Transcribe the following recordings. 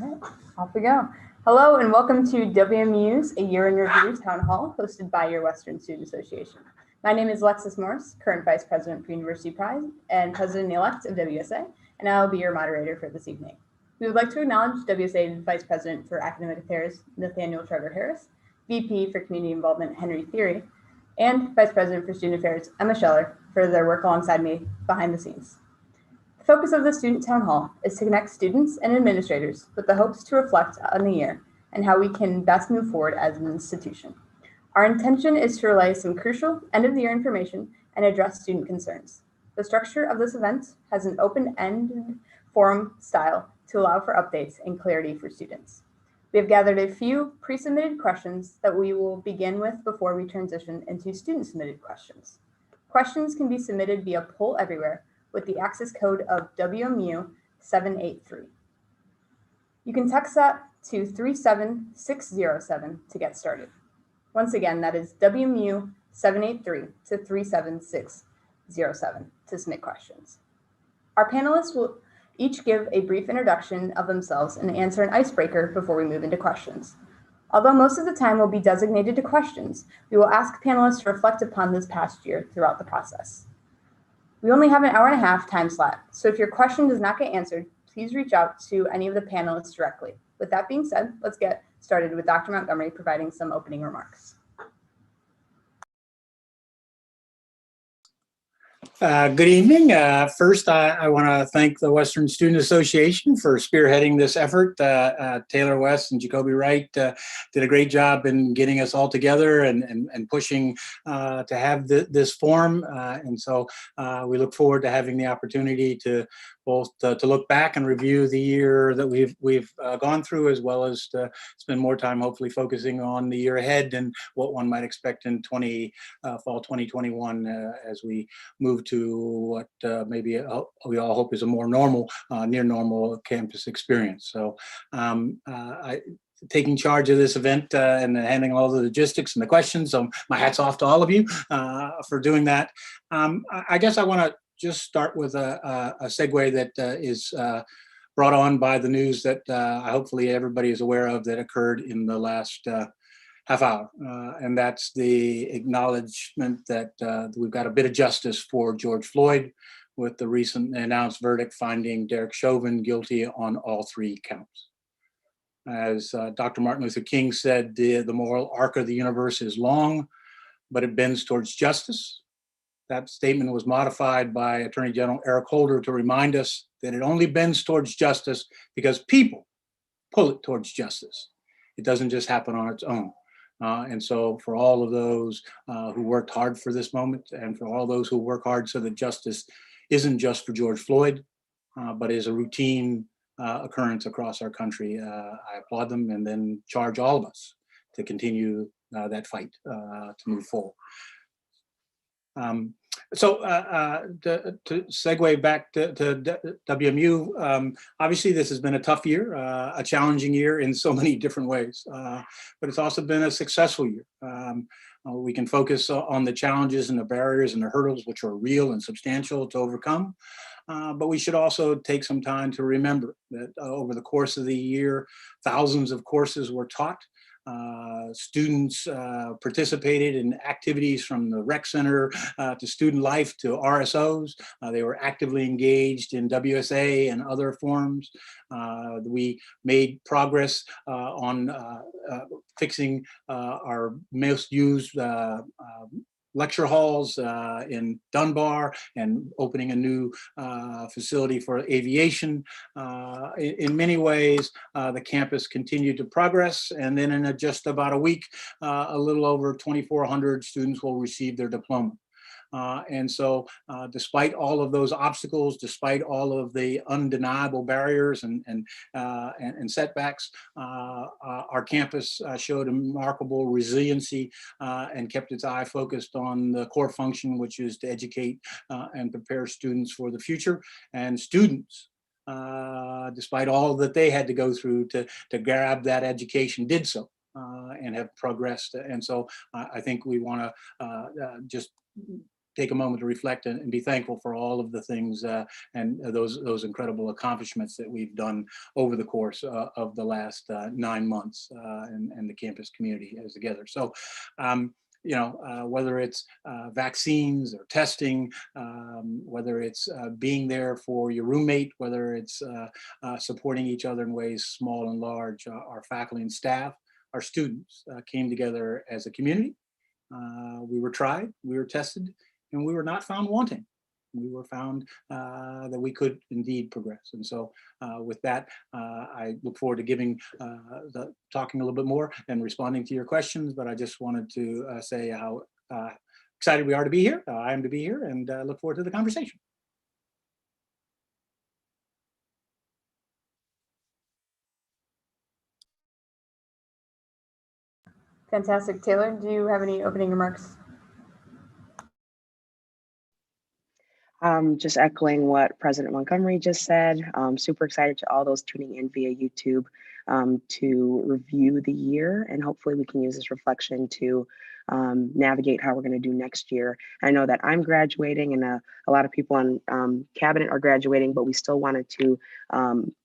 All right, off we go. Hello and welcome to WMU's A Year in Review Town Hall, hosted by your Western Student Association. My name is Alexis Morris, current Vice President for University Pride and President-elect of WSA, and I'll be your moderator for this evening. We would like to acknowledge WSA Vice President for Academic Affairs, Nathaniel Trevor Harris, VP for Community Involvement, Henry Theory, and Vice President for Student Affairs, Emma Scheller, for their work alongside me behind the scenes. The focus of the Student Town Hall is to connect students and administrators with the hopes to reflect on the year and how we can best move forward as an institution. Our intention is to relay some crucial end-of-the-year information and address student concerns. The structure of this event has an open-ended forum style to allow for updates and clarity for students. We have gathered a few pre-submitted questions that we will begin with before we transition into student-submitted questions. Questions can be submitted via Poll Everywhere with the access code of WMU 783. You can text that to 37607 to get started. Once again, that is WMU 783 to 37607 to submit questions. Our panelists will each give a brief introduction of themselves and answer an icebreaker before we move into questions. Although most of the time will be designated to questions, we will ask panelists to reflect upon this past year throughout the process. We only have an hour and a half time slot, so if your question does not get answered, please reach out to any of the panelists directly. With that being said, let's get started with Dr. Montgomery providing some opening remarks. Good evening. First, I want to thank the Western Student Association for spearheading this effort. Taylor West and Jacoby Wright did a great job in getting us all together and pushing to have this forum. And so we look forward to having the opportunity to both to look back and review the year that we've gone through, as well as to spend more time hopefully focusing on the year ahead and what one might expect in fall 2021 as we move to what maybe we all hope is a more normal, near normal campus experience. So taking charge of this event and handling all the logistics and the questions. So my hat's off to all of you for doing that. I guess I want to just start with a segue that is brought on by the news that hopefully everybody is aware of that occurred in the last half hour. And that's the acknowledgement that we've got a bit of justice for George Floyd with the recent announced verdict finding Derek Chauvin guilty on all 3 counts. As Dr. Martin Luther King said, the moral arc of the universe is long, but it bends towards justice. That statement was modified by Attorney General Eric Holder to remind us that it only bends towards justice because people pull it towards justice. It doesn't just happen on its own. And so for all of those who worked hard for this moment, and for all those who work hard so that justice isn't just for George Floyd, but is a routine occurrence across our country, I applaud them and then charge all of us to continue that fight to move forward. So to segue back to WMU, obviously this has been a tough year, a challenging year in so many different ways, but it's also been a successful year. We can focus on the challenges and the barriers and the hurdles, which are real and substantial to overcome. But we should also take some time to remember that over the course of the year, thousands of courses were taught. Students participated in activities from the rec center to student life to RSOs. They were actively engaged in WSA and other forums. We made progress on fixing our most used lecture halls in Dunbar and opening a new facility for aviation. In many ways, the campus continued to progress, and then in just about a week, a little over 2,400 students will receive their diploma. And so despite all of those obstacles, despite all of the undeniable barriers and setbacks, our campus showed a remarkable resiliency and kept its eye focused on the core function, which is to educate and prepare students for the future. And students, despite all that they had to go through to grab that education, did so and have progressed. And so I think we want to just take a moment to reflect and be thankful for all of the things and those incredible accomplishments that we've done over the course of the last 9 months and the campus community as together. So, whether it's vaccines or testing, whether it's being there for your roommate, whether it's supporting each other in ways small and large, our faculty and staff, our students came together as a community. We were tried, we were tested, and we were not found wanting. We were found that we could indeed progress. And so with that, I look forward to talking a little bit more and responding to your questions, but I just wanted to say how excited we are to be here. I am to be here and look forward to the conversation. Fantastic. Taylor, do you have any opening remarks? Just echoing what President Montgomery just said, super excited to all those tuning in via YouTube to review the year, and hopefully we can use this reflection to navigate how we're going to do next year. I know that I'm graduating and a lot of people on cabinet are graduating, but we still wanted to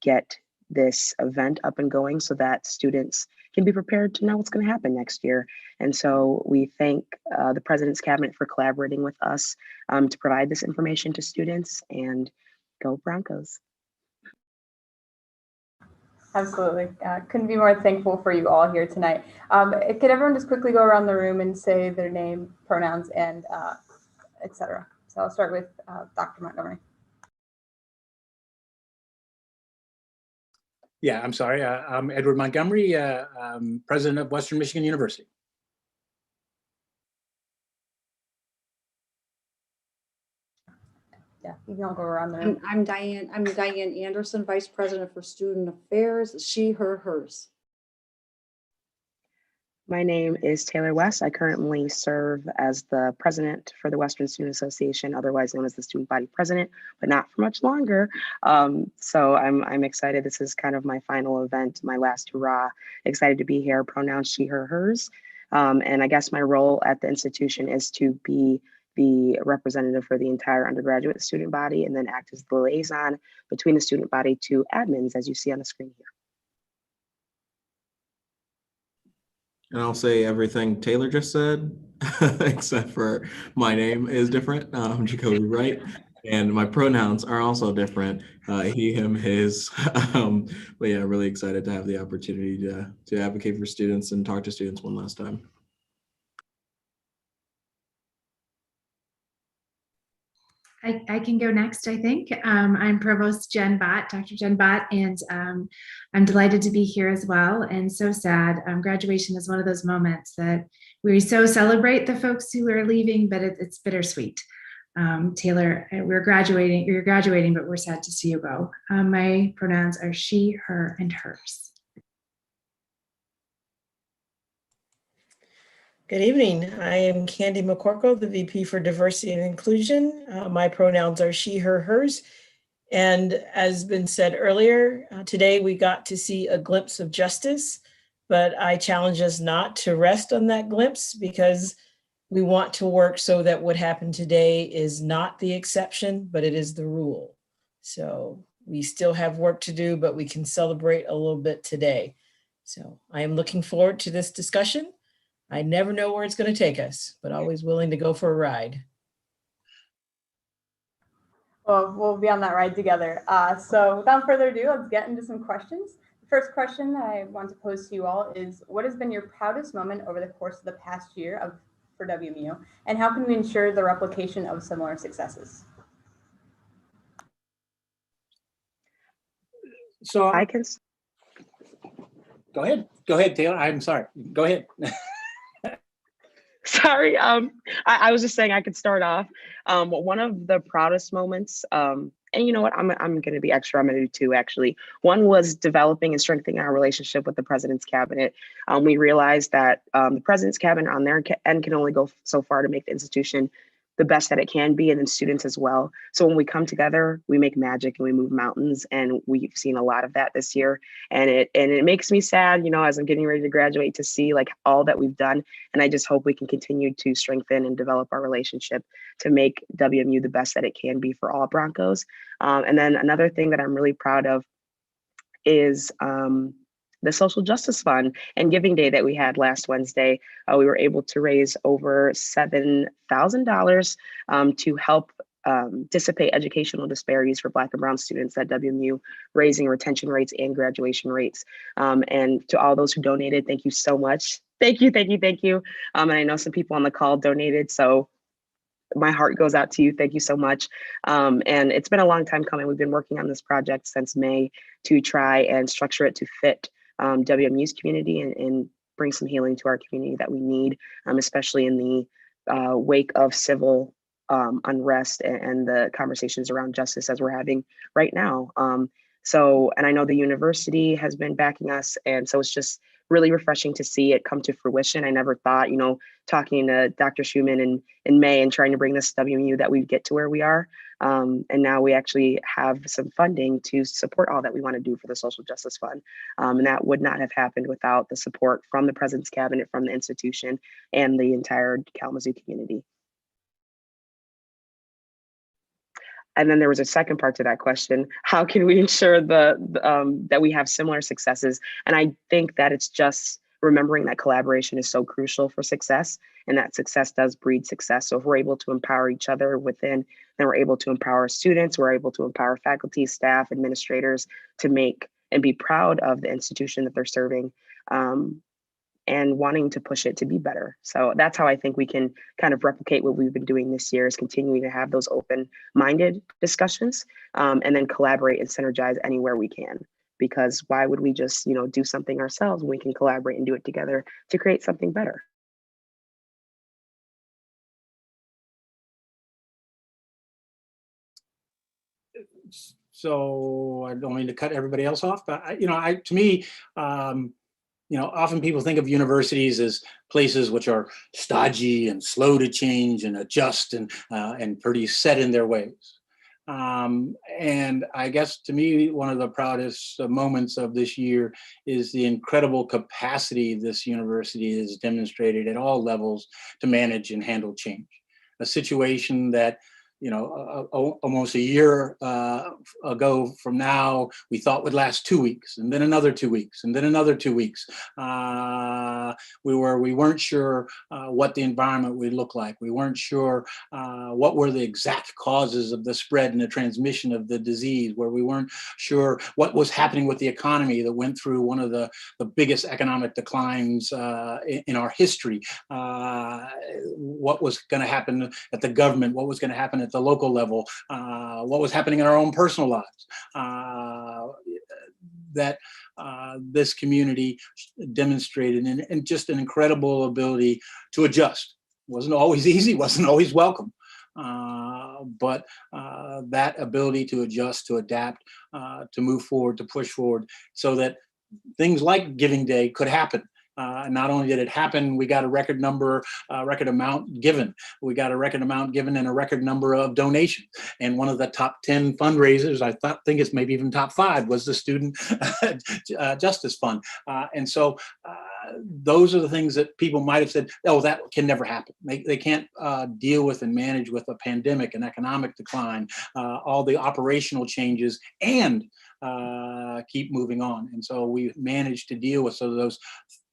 get this event up and going so that students can be prepared to know what's going to happen next year. And so we thank the President's Cabinet for collaborating with us to provide this information to students, and go Broncos. Absolutely. Couldn't be more thankful for you all here tonight. Could everyone just quickly go around the room and say their name, pronouns, and etc. So I'll start with Dr. Montgomery. Yeah, I'm sorry. I'm Edward Montgomery, president of Western Michigan University. Yeah, you can all go around the room. I'm Diane Anderson, vice president for student affairs, she, her, hers. My name is Taylor West. I currently serve as the president for the Western Student Association, otherwise known as the student body president, but not for much longer. So I'm excited. This is kind of my final event, my last hurrah. Excited to be here. Pronouns she, her, hers. And I guess my role at the institution is to be the representative for the entire undergraduate student body, and then act as the liaison between the student body to admins, as you see on the screen here. And I'll say everything Taylor just said, except for my name is different. I'm Jacoby Wright, and my pronouns are also different. He, him, his. But yeah, really excited to have the opportunity to advocate for students and talk to students one last time. I can go next, I think. I'm Provost Jen Bott, Dr. Jen Bott, and I'm delighted to be here as well, and so sad. Graduation is one of those moments that we so celebrate the folks who are leaving, but it's bittersweet. Taylor, you're graduating, but we're sad to see you go. My pronouns are she, her, and hers. Good evening. I am Candy McCorkle, the VP for Diversity and Inclusion. My pronouns are she, her, hers. And as been said earlier, today we got to see a glimpse of justice, but I challenge us not to rest on that glimpse, because we want to work so that what happened today is not the exception, but it is the rule. So we still have work to do, but we can celebrate a little bit today. So I am looking forward to this discussion. I never know where it's going to take us, but always willing to go for a ride. Well, we'll be on that ride together. So without further ado, let's get into some questions. The first question that I want to pose to you all is, what has been your proudest moment over the course of the past year for WMU, and how can we ensure the replication of similar successes? So I can. Go ahead, Taylor. I'm sorry. Go ahead. Sorry, I was just saying I could start off. One of the proudest moments, and you know what, I'm going to be extra. I'm going to do two, actually. One was developing and strengthening our relationship with the President's Cabinet. We realized that the President's Cabinet on their end can only go so far to make the institution the best that it can be, and then students as well. So when we come together, we make magic and we move mountains, and we've seen a lot of that this year. And it makes me sad, you know, as I'm getting ready to graduate, to see like all that we've done. And I just hope we can continue to strengthen and develop our relationship to make WMU the best that it can be for all Broncos. And then another thing that I'm really proud of is the Social Justice Fund and Giving Day that we had last Wednesday. We were able to raise over $7,000 to help dissipate educational disparities for Black and Brown students at WMU, raising retention rates and graduation rates. And to all those who donated, thank you so much. Thank you, thank you, thank you. And I know some people on the call donated, so my heart goes out to you. Thank you so much. And it's been a long time coming. We've been working on this project since May to try and structure it to fit WMU's community and bring some healing to our community that we need, especially in the wake of civil unrest and the conversations around justice as we're having right now. And I know the university has been backing us. And so it's just really refreshing to see it come to fruition. I never thought, you know, talking to Dr. Schumann in May and trying to bring this to WMU that we'd get to where we are. And now we actually have some funding to support all that we want to do for the Social Justice Fund. And that would not have happened without the support from the President's Cabinet, from the institution, and the entire Kalamazoo community. And then there was a second part to that question: how can we ensure that we have similar successes? And I think that it's just remembering that collaboration is so crucial for success, and that success does breed success. So if we're able to empower each other within, then we're able to empower students, we're able to empower faculty, staff, administrators to make and be proud of the institution that they're serving. And wanting to push it to be better. So that's how I think we can kind of replicate what we've been doing this year, is continuing to have those open-minded discussions, and then collaborate and synergize anywhere we can. Because why would we just, you know, do something ourselves when we can collaborate and do it together to create something better? So I don't mean to cut everybody else off, but to me, often people think of universities as places which are stodgy and slow to change and adjust and pretty set in their ways. And I guess to me, one of the proudest moments of this year is the incredible capacity this university has demonstrated at all levels to manage and handle change. A situation that, almost a year ago from now, we thought would last 2 weeks, and then another 2 weeks, and then another 2 weeks. We weren't sure what the environment would look like. We weren't sure what were the exact causes of the spread and the transmission of the disease, where we weren't sure what was happening with the economy that went through one of the biggest economic declines in our history. What was going to happen at the government, what was going to happen at the local level, what was happening in our own personal lives. This community demonstrated and just an incredible ability to adjust. Wasn't always easy, wasn't always welcome. But that ability to adjust, to adapt, to move forward, to push forward, so that things like Giving Day could happen. Not only did it happen, we got a record amount given. We got a record amount given and a record number of donations. And one of the top 10 fundraisers, I think it's maybe even top 5, was the Student Justice Fund. And so those are the things that people might have said, oh, that can never happen. They can't deal with and manage with a pandemic, an economic decline, all the operational changes, and keep moving on. And so we managed to deal with some of those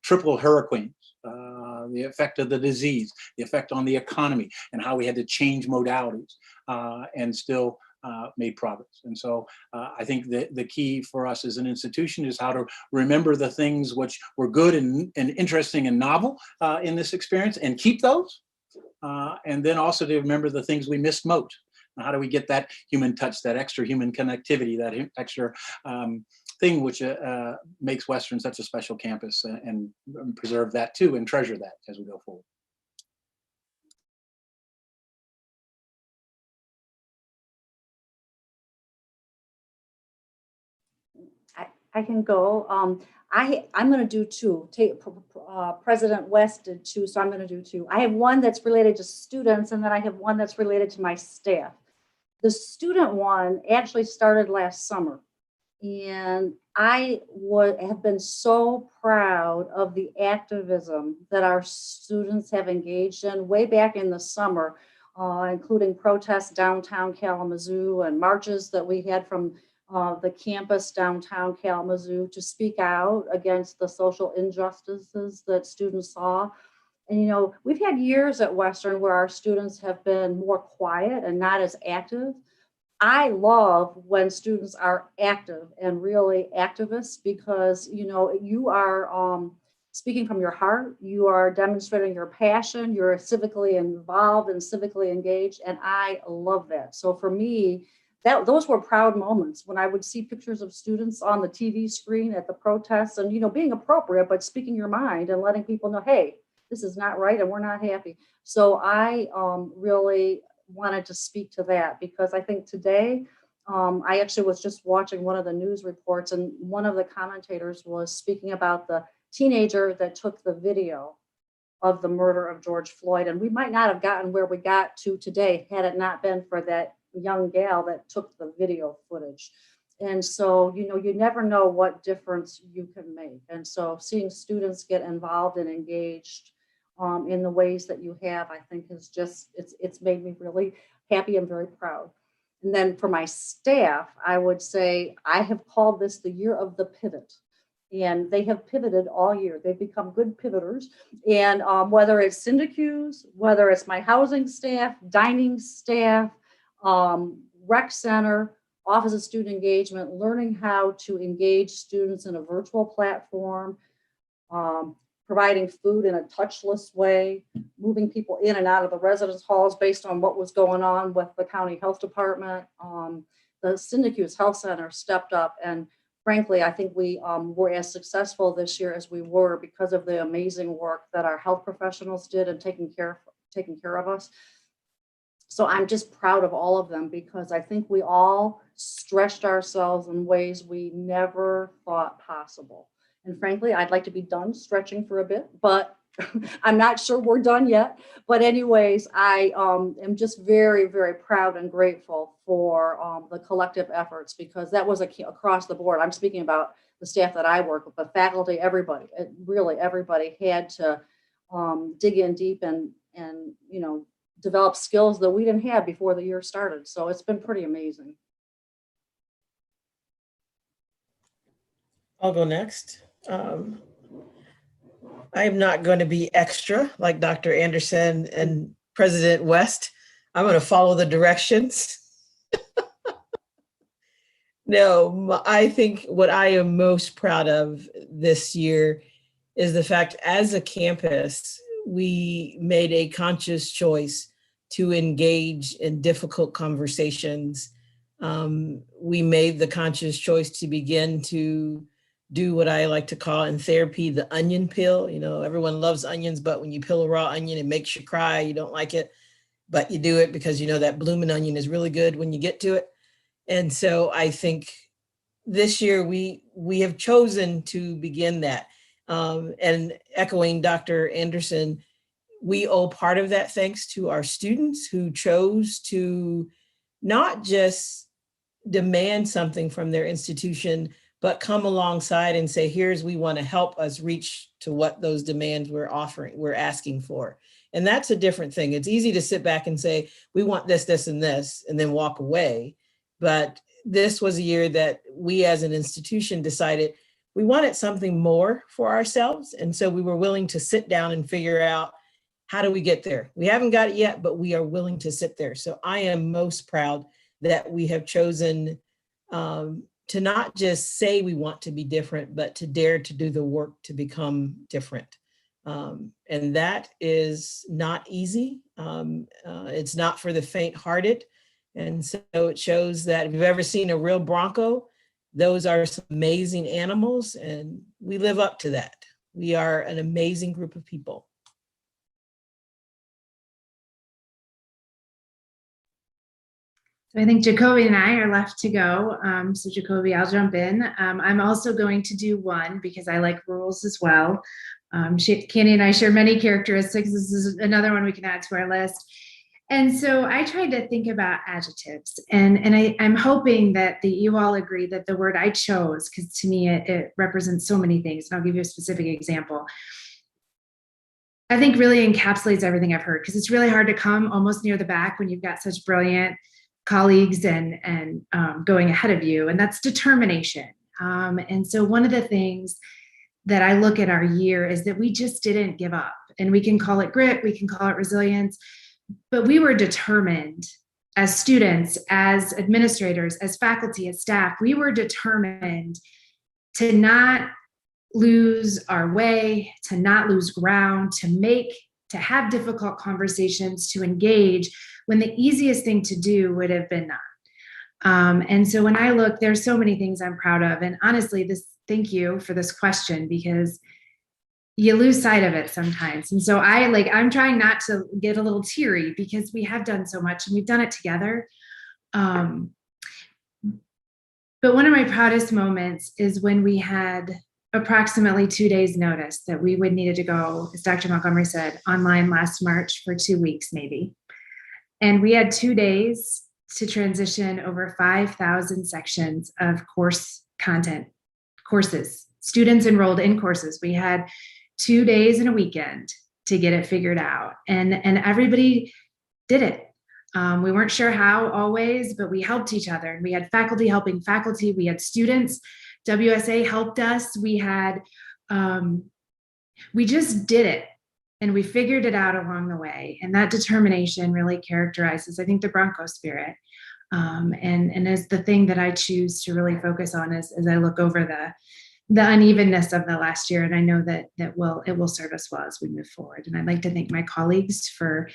triple hurricanes, the effect of the disease, the effect on the economy, and how we had to change modalities and still made progress. And so I think the key for us as an institution is how to remember the things which were good and interesting and novel in this experience, and keep those. And then also to remember the things we missed most. How do we get that human touch, that extra human connectivity, that extra thing which makes Western such a special campus, and preserve that too, and treasure that as we go forward. I can go. I'm going to do two. President West did two, so I'm going to do two. I have one that's related to students, and then I have one that's related to my staff. The student one actually started last summer, and I have been so proud of the activism that our students have engaged in way back in the summer, including protests downtown Kalamazoo and marches that we had from the campus downtown Kalamazoo to speak out against the social injustices that students saw. And, you know, we've had years at Western where our students have been more quiet and not as active. I love when students are active and really activists because, you know, you are speaking from your heart, you are demonstrating your passion, you're civically involved and civically engaged, and I love that. So for me, those were proud moments when I would see pictures of students on the TV screen at the protests and, you know, being appropriate, but speaking your mind and letting people know, hey, this is not right and we're not happy. So I really wanted to speak to that because I think today, I actually was just watching one of the news reports and one of the commentators was speaking about the teenager that took the video of the murder of George Floyd. And we might not have gotten where we got to today had it not been for that young gal that took the video footage. And so, you know, you never know what difference you can make. And so seeing students get involved and engaged in the ways that you have, I think is just, it's made me really happy and very proud. And then for my staff, I would say I have called this the year of the pivot. And they have pivoted all year. They've become good pivoters. And whether it's syndicus, whether it's my housing staff, dining staff, rec center, Office of Student Engagement, learning how to engage students in a virtual platform, providing food in a touchless way, moving people in and out of the residence halls based on what was going on with the county health department. The Syndicus Health Center stepped up, and frankly, I think we were as successful this year as we were because of the amazing work that our health professionals did in taking care of us. So I'm just proud of all of them because I think we all stretched ourselves in ways we never thought possible. And frankly, I'd like to be done stretching for a bit, but I'm not sure we're done yet. But anyways, I am just very, very proud and grateful for the collective efforts because that was across the board. I'm speaking about the staff that I work with, the faculty, everybody, really everybody had to dig in deep and you know, develop skills that we didn't have before the year started. So it's been pretty amazing. I'll go next. I'm not going to be extra like Dr. Anderson and President West. I'm going to follow the directions. No, I think what I am most proud of this year is the fact as a campus, we made a conscious choice to engage in difficult conversations. We made the conscious choice to begin to do what I like to call in therapy, the onion peel. You know, everyone loves onions, but when you peel a raw onion, it makes you cry. You don't like it, but you do it because you know that blooming onion is really good when you get to it. And so I think this year we have chosen to begin that. And echoing Dr. Anderson, we owe part of that thanks to our students who chose to not just demand something from their institution, but come alongside and say, we want to help us reach to what those demands we're asking for. And that's a different thing. It's easy to sit back and say, we want this, this, and this, and then walk away. But this was a year that we as an institution decided we wanted something more for ourselves. And so we were willing to sit down and figure out, how do we get there? We haven't got it yet, but we are willing to sit there. So I am most proud that we have chosen to not just say we want to be different, but to dare to do the work to become different. And that is not easy. It's not for the faint-hearted. And so it shows that if you've ever seen a real Bronco, those are some amazing animals, and we live up to that. We are an amazing group of people. So I think Jacoby and I are left to go. So Jacoby, I'll jump in. I'm also going to do one because I like rules as well. Candy and I share many characteristics. This is another one we can add to our list. And so I tried to think about adjectives, and I'm hoping that you all agree that the word I chose, because to me it represents so many things, and I'll give you a specific example, I think really encapsulates everything I've heard, because it's really hard to come almost near the back when you've got such brilliant colleagues and going ahead of you, and that's determination. And so one of the things that I look at our year is that we just didn't give up, and we can call it grit, we can call it resilience, but we were determined as students, as administrators, as faculty, as staff. We were determined to not lose our way, to not lose ground, to have difficult conversations, to engage when the easiest thing to do would have been not. And so when I look, there's so many things I'm proud of. And honestly, thank you for this question, because you lose sight of it sometimes. And so I'm trying not to get a little teary, because we have done so much and we've done it together. But one of my proudest moments is when we had approximately 2 days notice that we would needed to go, as Dr. Montgomery said, online last March for 2 weeks maybe. And we had 2 days to transition over 5,000 sections of courses, students enrolled in courses. We had 2 days and a weekend to get it figured out. And everybody did it. We weren't sure how always, but we helped each other. And we had faculty helping faculty. We had students. WSA helped us. We just did it. And we figured it out along the way. And that determination really characterizes, I think, the Bronco spirit. And is the thing that I choose to really focus on as I look over the unevenness of the last year. And I know that it will serve us well as we move forward. And I'd like to thank my colleagues for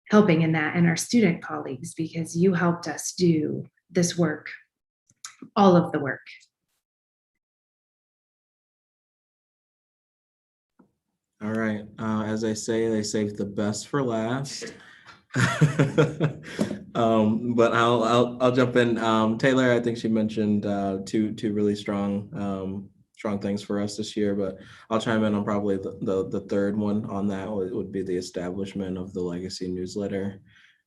helping in that, and our student colleagues, because you helped us do this work, all of the work. All right. As I say, they saved the best for last. But I'll jump in. Taylor, I think she mentioned two really strong things for us this year, but I'll chime in on probably the third one on that would be the establishment of the legacy newsletter.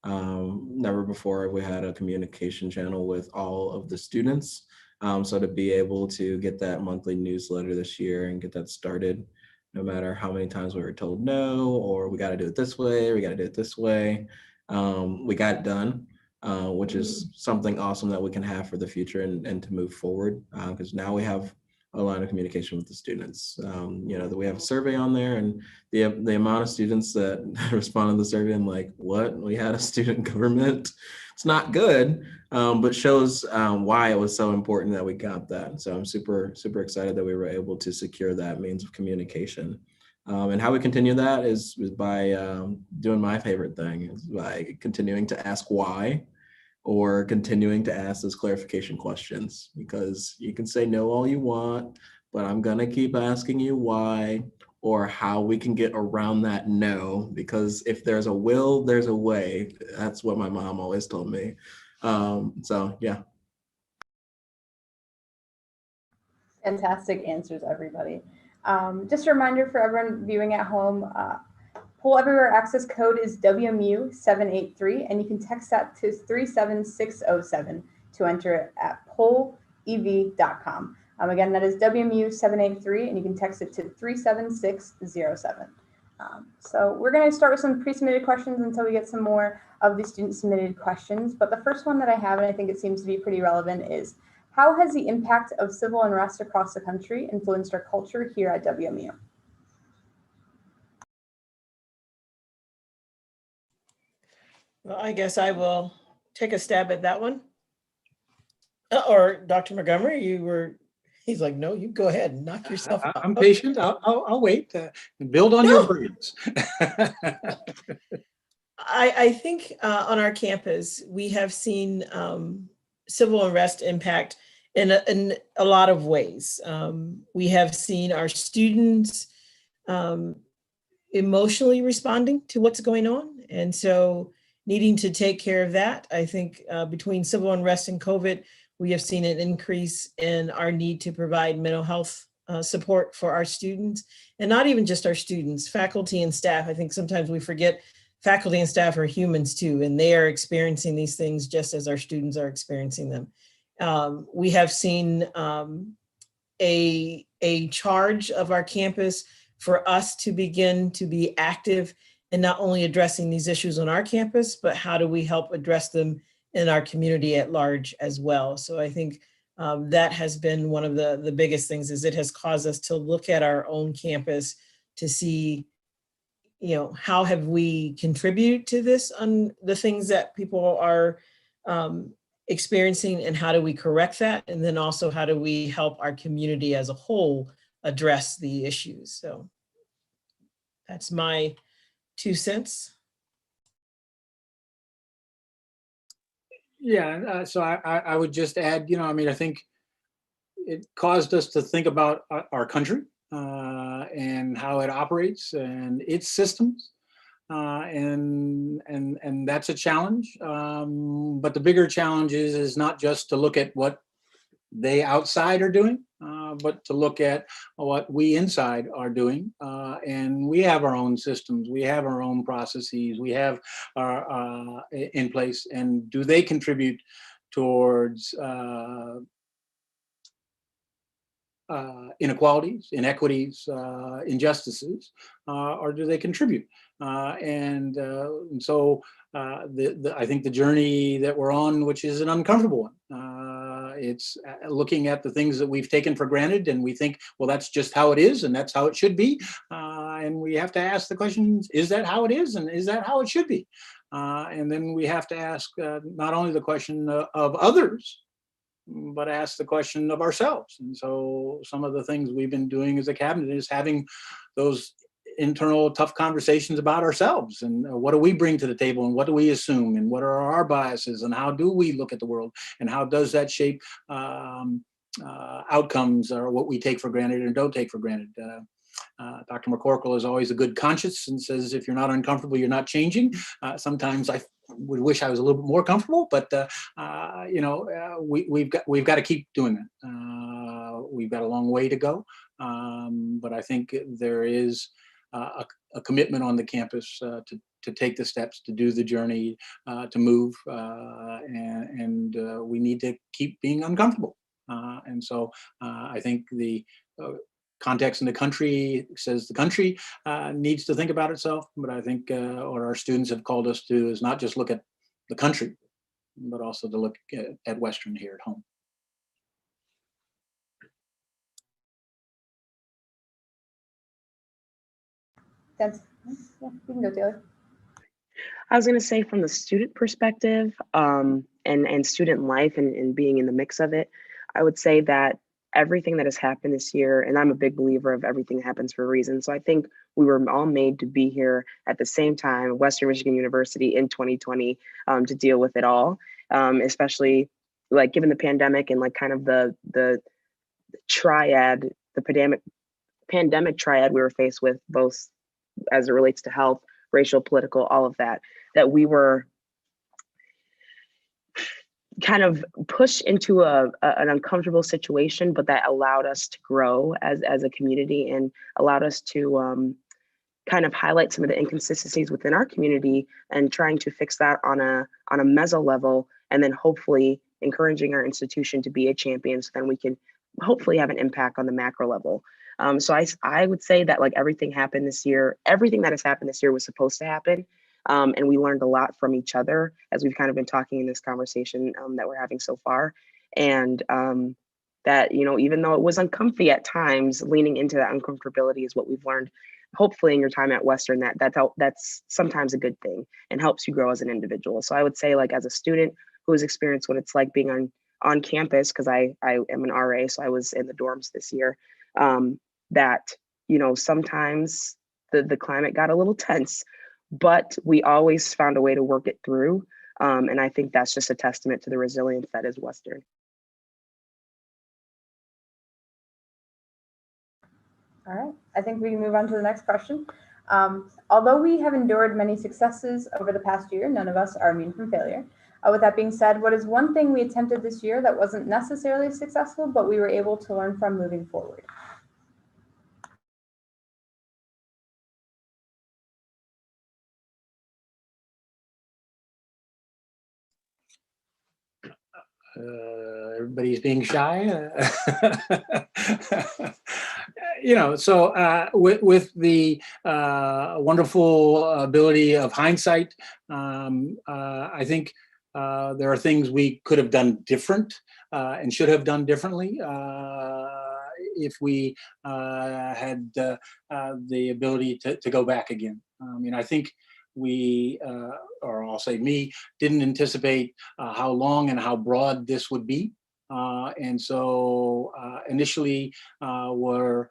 Never before have we had a communication channel with all of the students. So to be able to get that monthly newsletter this year and get that started, no matter how many times we were told no, or we got to do it this way, we got to do it this way, we got it done, which is something awesome that we can have for the future and to move forward, because now we have a line of communication with the students. That we have a survey on there, and the amount of students that respond to the survey, I'm like, what? We had a student government? It's not good, but shows why it was so important that we got that. So I'm super, super excited that we were able to secure that means of communication. And how we continue that is by doing my favorite thing, is by continuing to ask why, or continuing to ask those clarification questions, because you can say no all you want, but I'm gonna keep asking you why, or how we can get around that no, because if there's a will, there's a way. That's what my mom always told me. So yeah. Fantastic answers, everybody. Just a reminder for everyone viewing at home, Poll Everywhere access code is WMU783, and you can text that to 37607 to enter it at pollev.com. Again, that is WMU783, and you can text it to 37607. So we're going to start with some pre-submitted questions until we get some more of the student-submitted questions. But the first one that I have, and I think it seems to be pretty relevant, is how has the impact of civil unrest across the country influenced our culture here at WMU? Well, I guess I will take a stab at that one. Or Dr. Montgomery, he's like, no, you go ahead and knock yourself out. I'm patient. I'll wait. Build on your brilliance. I think on our campus, we have seen civil unrest impact in a lot of ways. We have seen our students emotionally responding to what's going on. And so needing to take care of that. I think between civil unrest and COVID, we have seen an increase in our need to provide mental health support for our students, and not even just our students, faculty and staff. I think sometimes we forget faculty and staff are humans too, and they are experiencing these things just as our students are experiencing them. We have seen a charge of our campus for us to begin to be active in not only addressing these issues on our campus, but how do we help address them in our community at large as well. So I think that has been one of the biggest things, is it has caused us to look at our own campus to see, how have we contributed to this on the things that people are experiencing, and how do we correct that? And then also, how do we help our community as a whole address the issues? So that's my 2 cents. Yeah, so I would just add, I think it caused us to think about our country and how it operates and its systems, and that's a challenge. But the bigger challenge is not just to look at what they outside are doing, but to look at what we inside are doing. And we have our own systems, we have our own processes, we have our in place, and do they contribute towards inequalities, inequities, injustices, or do they contribute? And so I think the journey that we're on, which is an uncomfortable one, it's looking at the things that we've taken for granted, and we think, well, that's just how it is, and that's how it should be. And we have to ask the question, is that how it is, and is that how it should be? And then we have to ask not only the question of others, but ask the question of ourselves. And so some of the things we've been doing as a cabinet is having those internal tough conversations about ourselves, and what do we bring to the table, and what do we assume, and what are our biases, and how do we look at the world, and how does that shape outcomes, or what we take for granted and don't take for granted. Dr. McCorkle is always a good conscience and says, if you're not uncomfortable, you're not changing. Sometimes I would wish I was a little bit more comfortable, but we've got to keep doing that. We've got a long way to go, but I think there is a commitment on the campus to take the steps, to do the journey, to move, and we need to keep being uncomfortable. And so I think the context in the country says the country needs to think about itself, but I think what our students have called us to is not just look at the country, but also to look at Western here at home. That's, yeah, you can go, Taylor. I was going to say, from the student perspective, and student life and being in the mix of it, I would say that everything that has happened this year, and I'm a big believer of everything happens for a reason. So I think we were all made to be here at the same time, Western Michigan University in 2020, to deal with it all, especially like given the pandemic and like kind of the triad, the pandemic triad we were faced with, both as it relates to health, racial, political, all of that, that we were kind of pushed into an uncomfortable situation, but that allowed us to grow as a community, and allowed us to kind of highlight some of the inconsistencies within our community, and trying to fix that on a meso level, and then hopefully encouraging our institution to be a champion, so then we can hopefully have an impact on the macro level. So I would say that like everything happened this year, everything that has happened this year was supposed to happen. And we learned a lot from each other, as we've kind of been talking in this conversation that we're having so far. And that, even though it was uncomfy at times, leaning into that uncomfortability is what we've learned, hopefully in your time at Western, that's sometimes a good thing and helps you grow as an individual. So I would say, like, as a student who has experienced what it's like being on campus, because I am an RA, so I was in the dorms this year, that, sometimes the climate got a little tense, but we always found a way to work it through. And I think that's just a testament to the resilience that is Western. All right, I think we can move on to the next question. Although we have endured many successes over the past year, none of us are immune from failure. With that being said, what is one thing we attempted this year that wasn't necessarily successful, but we were able to learn from moving forward? Everybody's being shy. With the wonderful ability of hindsight, I think there are things we could have done different and should have done differently if we had the ability to go back again. I think we, or I'll say me, didn't anticipate how long and how broad this would be. And so initially were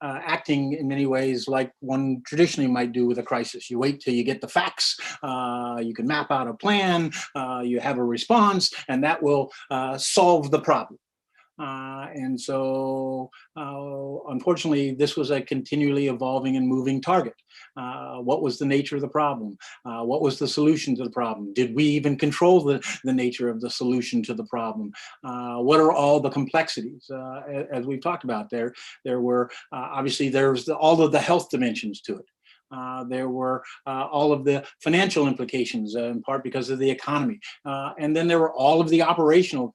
acting in many ways like one traditionally might do with a crisis. You wait till you get the facts, you can map out a plan, you have a response, and that will solve the problem. And so, unfortunately, this was a continually evolving and moving target. What was the nature of the problem? What was the solution to the problem? Did we even control the nature of the solution to the problem? What are all the complexities? As we've talked about, there were obviously there's all of the health dimensions to it. There were all of the financial implications, in part because of the economy. And then there were all of the operational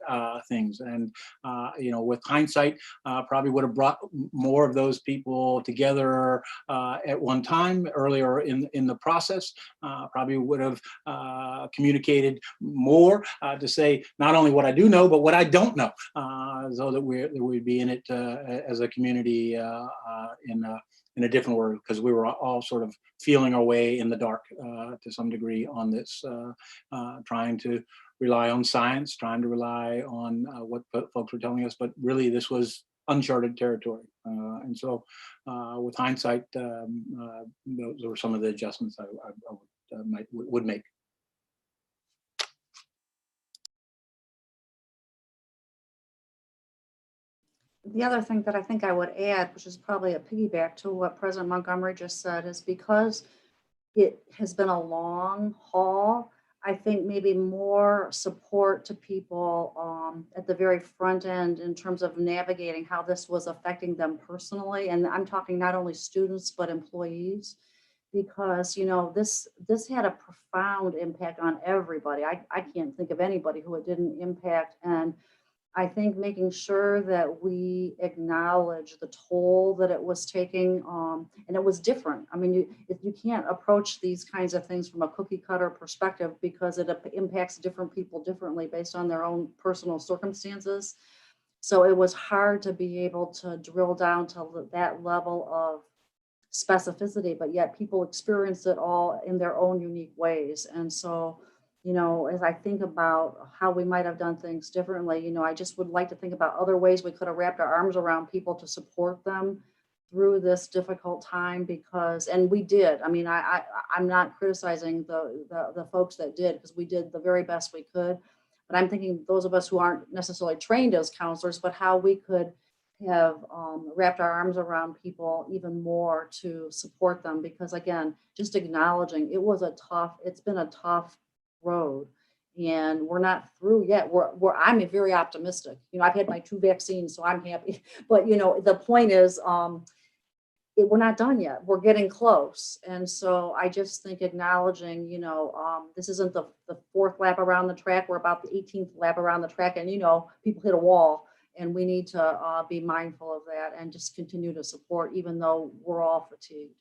things. And, with hindsight, probably would have brought more of those people together at one time earlier in the process. Probably would have communicated more to say not only what I do know, but what I don't know, so that we'd be in it as a community in a different word, because we were all sort of feeling our way in the dark to some degree on this, trying to rely on science, trying to rely on what folks were telling us, but really this was uncharted territory. And so with hindsight, those were some of the adjustments I would make. The other thing that I think I would add, which is probably a piggyback to what President Montgomery just said, is because it has been a long haul, I think maybe more support to people at the very front end in terms of navigating how this was affecting them personally. And I'm talking not only students, but employees, because, this had a profound impact on everybody. I can't think of anybody who it didn't impact. And I think making sure that we acknowledge the toll that it was taking, and it was different. I mean, you can't approach these kinds of things from a cookie cutter perspective because it impacts different people differently based on their own personal circumstances. So it was hard to be able to drill down to that level of specificity, but yet people experience it all in their own unique ways. And so, as I think about how we might have done things differently, I just would like to think about other ways we could have wrapped our arms around people to support them through this difficult time, and we did. I mean, I'm not criticizing the folks that did, because we did the very best we could, but I'm thinking those of us who aren't necessarily trained as counselors, but how we could have wrapped our arms around people even more to support them, because again, just acknowledging it's been a tough road, and we're not through yet. I'm very optimistic. I've had my 2 vaccines, so I'm happy. But the point is, we're not done yet. We're getting close, and so I just think acknowledging, this isn't the 4th lap around the track. We're about the 18th lap around the track, and people hit a wall, and we need to be mindful of that and just continue to support, even though we're all fatigued.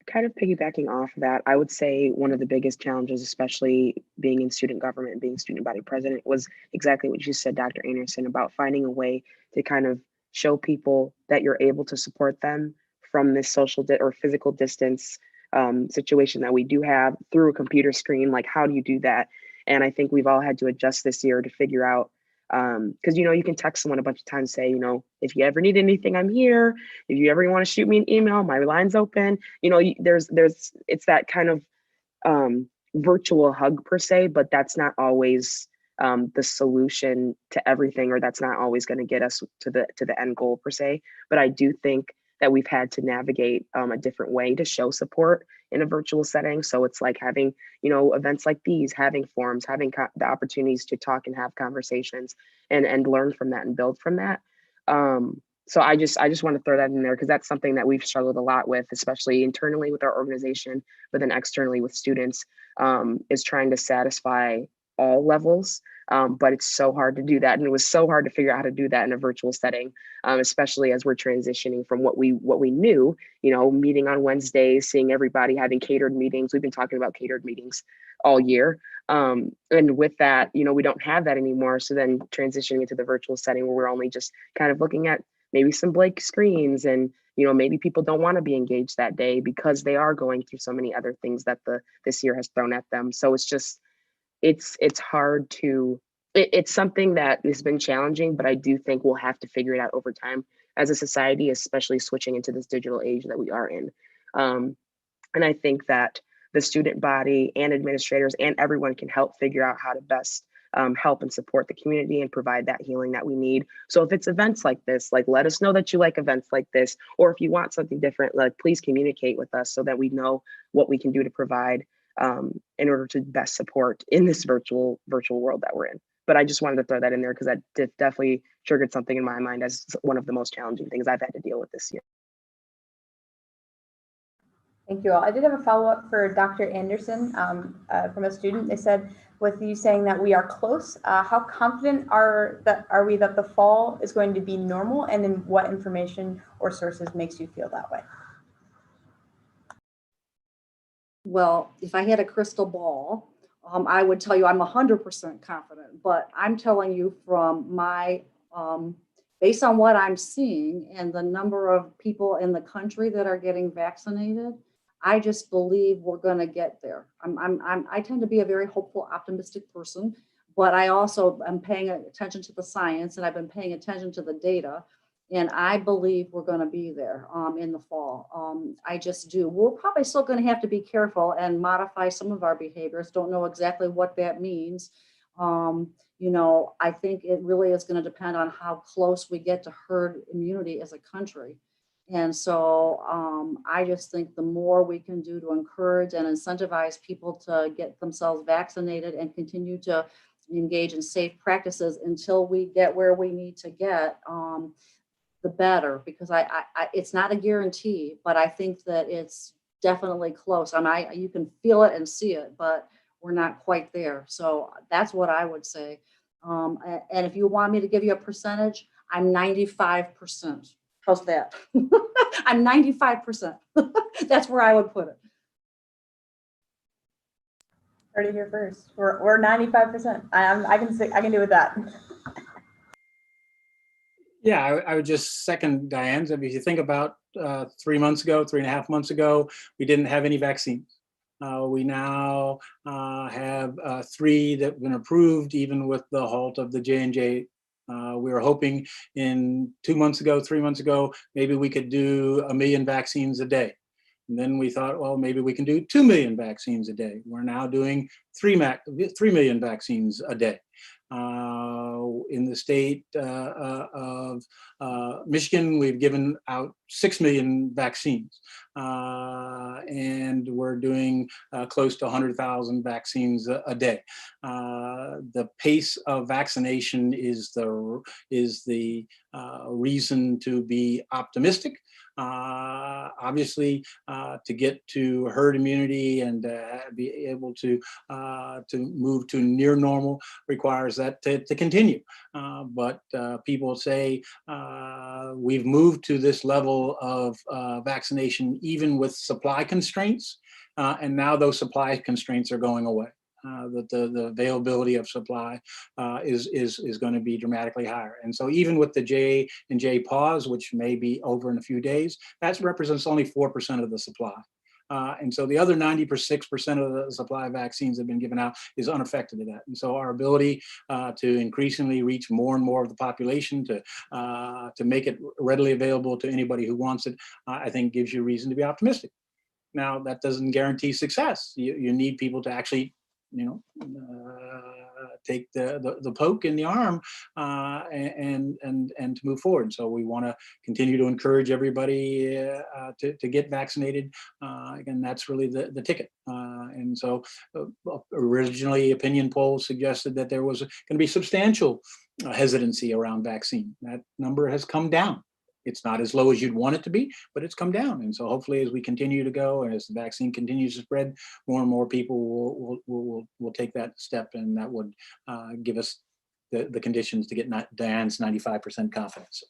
Kind of piggybacking off of that, I would say one of the biggest challenges, especially being in student government, being student body president, was exactly what you said, Dr. Anderson, about finding a way to kind of show people that you're able to support them from this social or physical distance situation that we do have through a computer screen. Like, how do you do that? And I think we've all had to adjust this year to figure out, because you can text someone a bunch of times, say, if you ever need anything, I'm here. If you ever want to shoot me an email, my line's open. There's it's that kind of virtual hug per se, but that's not always the solution to everything, or that's not always going to get us to the end goal per se. But I do think that we've had to navigate a different way to show support in a virtual setting. So it's like having, events like these, having forums, having the opportunities to talk and have conversations and learn from that and build from that. So I just want to throw that in there because that's something that we've struggled a lot with, especially internally with our organization, but then externally with students, is trying to satisfy all levels. But it's so hard to do that. And it was so hard to figure out how to do that in a virtual setting, especially as we're transitioning from what we knew, meeting on Wednesdays, seeing everybody, having catered meetings. We've been talking about catered meetings all year. And with that, we don't have that anymore. So then transitioning into the virtual setting where we're only just kind of looking at maybe some blank screens and, maybe people don't want to be engaged that day because they are going through so many other things that this year has thrown at them. So it's just, it's hard to, it's something that has been challenging, but I do think we'll have to figure it out over time as a society, especially switching into this digital age that we are in. And I think that the student body and administrators and everyone can help figure out how to best help and support the community and provide that healing that we need. So if it's events like this, like let us know that you like events like this, or if you want something different, like please communicate with us so that we know what we can do to provide in order to best support in this virtual world that we're in. But I just wanted to throw that in there because that definitely triggered something in my mind as one of the most challenging things I've had to deal with this year. Thank you all. I did have a follow-up for Dr. Anderson from a student. They said, with you saying that we are close, how confident are we that the fall is going to be normal, and then what information or sources makes you feel that way? Well, if I had a crystal ball, I would tell you I'm 100% confident, but I'm telling you from my, based on what I'm seeing and the number of people in the country that are getting vaccinated, I just believe we're going to get there. I tend to be a very hopeful, optimistic person, but I also am paying attention to the science and I've been paying attention to the data. And I believe we're going to be there in the fall. I just do. We're probably still going to have to be careful and modify some of our behaviors. Don't know exactly what that means. I think it really is going to depend on how close we get to herd immunity as a country. And so I just think the more we can do to encourage and incentivize people to get themselves vaccinated and continue to engage in safe practices until we get where we need to get, the better, because I it's not a guarantee, but I think that it's definitely close. You can feel it and see it, but we're not quite there. So that's what I would say. And if you want me to give you a percentage, I'm 95%. How's that? I'm 95%. That's where I would put it. Heard it here first. We're 95%. I can do with that. Yeah, I would just second Diane's. I mean, if you think about 3 months ago, 3.5 months ago, we didn't have any vaccines. We now have 3 that have been approved, even with the halt of the J&J. We were hoping in 2 months ago, 3 months ago, maybe we could do 1 million vaccines a day. And then we thought, well, maybe we can do 2 million vaccines a day. We're now doing 3 million vaccines a day. In the state of Michigan, we've given out 6 million vaccines, and we're doing close to 100,000 vaccines a day. The pace of vaccination is the reason to be optimistic. Obviously, to get to herd immunity and be able to move to near normal requires that to continue. But people say we've moved to this level of vaccination even with supply constraints, and now those supply constraints are going away. That the availability of supply is going to be dramatically higher. And so even with the J&J pause, which may be over in a few days, that represents only 4% of the supply. And so the other 96% of the supply of vaccines that have been given out is unaffected to that. And so our ability to increasingly reach more and more of the population, to make it readily available to anybody who wants it, I think gives you reason to be optimistic. Now, that doesn't guarantee success. You need people to actually take the poke in the arm and to move forward. So we want to continue to encourage everybody to get vaccinated. Again, that's really the ticket. And so originally opinion polls suggested that there was going to be substantial hesitancy around vaccine. That number has come down. It's not as low as you'd want it to be, but it's come down. And so hopefully as we continue to go and as the vaccine continues to spread, more and more people will take that step, and that would give us the conditions to get Diane's 95% confidence.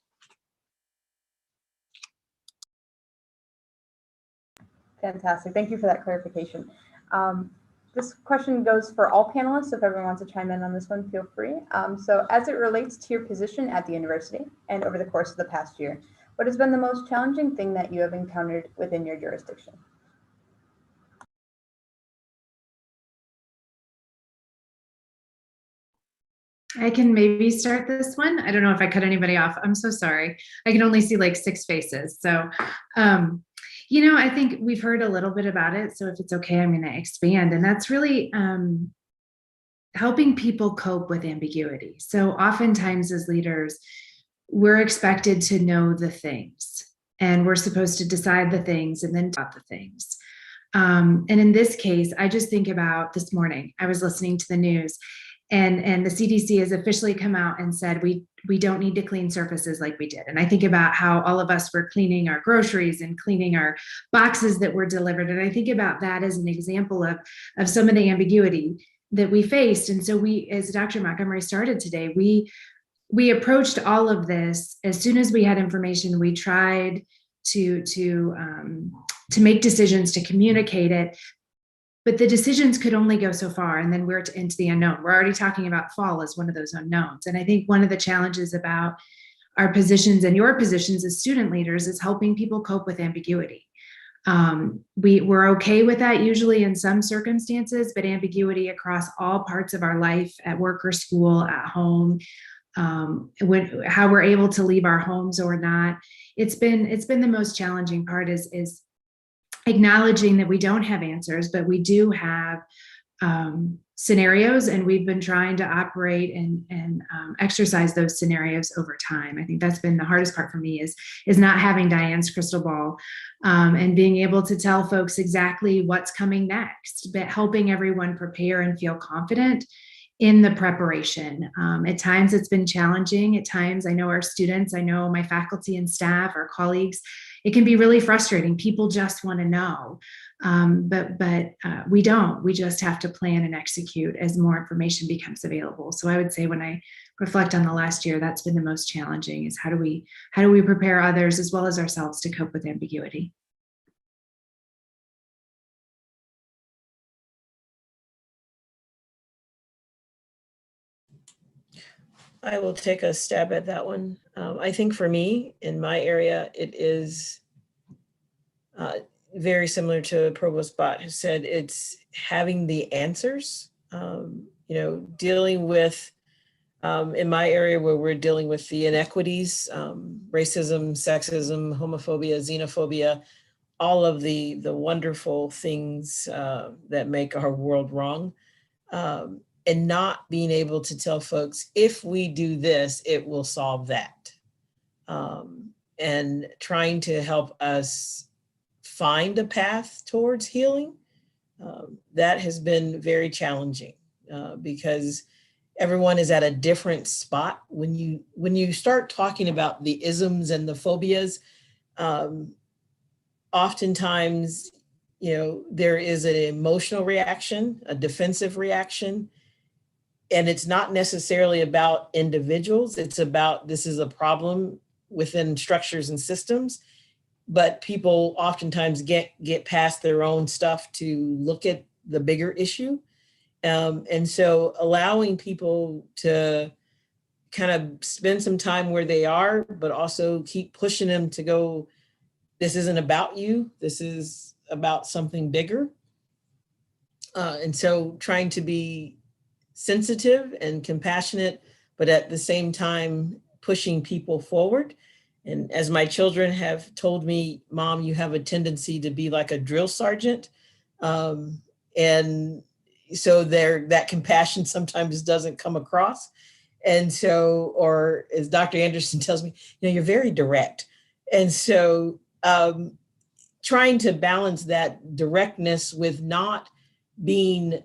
Fantastic. Thank you for that clarification. This question goes for all panelists. If everyone wants to chime in on this one, feel free. So as it relates to your position at the university and over the course of the past year, what has been the most challenging thing that you have encountered within your jurisdiction? I can maybe start this one. I don't know if I cut anybody off. I'm so sorry. I can only see like 6 faces. So, I think we've heard a little bit about it. So if it's okay, I'm going to expand. And that's really helping people cope with ambiguity. So oftentimes as leaders, we're expected to know the things, and we're supposed to decide the things and then talk the things. And in this case, I just think about this morning, I was listening to the news, and the CDC has officially come out and said, we don't need to clean surfaces like we did. And I think about how all of us were cleaning our groceries and cleaning our boxes that were delivered. And I think about that as an example of some of the ambiguity that we faced. And so we, as Dr. Montgomery started today, we approached all of this as soon as we had information. We tried to make decisions, to communicate it, but the decisions could only go so far, and then we're into the unknown. We're already talking about fall as one of those unknowns. And I think one of the challenges about our positions and your positions as student leaders is helping people cope with ambiguity. We're okay with that usually in some circumstances, but ambiguity across all parts of our life, at work or school, at home, how we're able to leave our homes or not. It's been the most challenging part is acknowledging that we don't have answers, but we do have scenarios, and we've been trying to operate and exercise those scenarios over time. I think that's been the hardest part for me is not having Diane's crystal ball and being able to tell folks exactly what's coming next, but helping everyone prepare and feel confident in the preparation. At times it's been challenging. At times I know our students, I know my faculty and staff, our colleagues, it can be really frustrating. People just want to know, but we don't. We just have to plan and execute as more information becomes available. So I would say when I reflect on the last year, that's been the most challenging, is how do we prepare others as well as ourselves to cope with ambiguity? I will take a stab at that one. I think for me, in my area, it is very similar to Provost Bott, who said it's having the answers, dealing with, in my area where we're dealing with the inequities, racism, sexism, homophobia, xenophobia, all of the wonderful things that make our world wrong. And not being able to tell folks, if we do this, it will solve that. And trying to help us find a path towards healing, that has been very challenging because everyone is at a different spot. When you start talking about the isms and the phobias, oftentimes, there is an emotional reaction, a defensive reaction. And it's not necessarily about individuals. It's about, this is a problem within structures and systems, but people oftentimes get past their own stuff to look at the bigger issue. And so allowing people to kind of spend some time where they are, but also keep pushing them to go, this isn't about you, this is about something bigger. And so trying to be sensitive and compassionate, but at the same time, pushing people forward. And as my children have told me, Mom, you have a tendency to be like a drill sergeant. And so that compassion sometimes doesn't come across. And so, or as Dr. Anderson tells me, you're very direct. And so trying to balance that directness with not being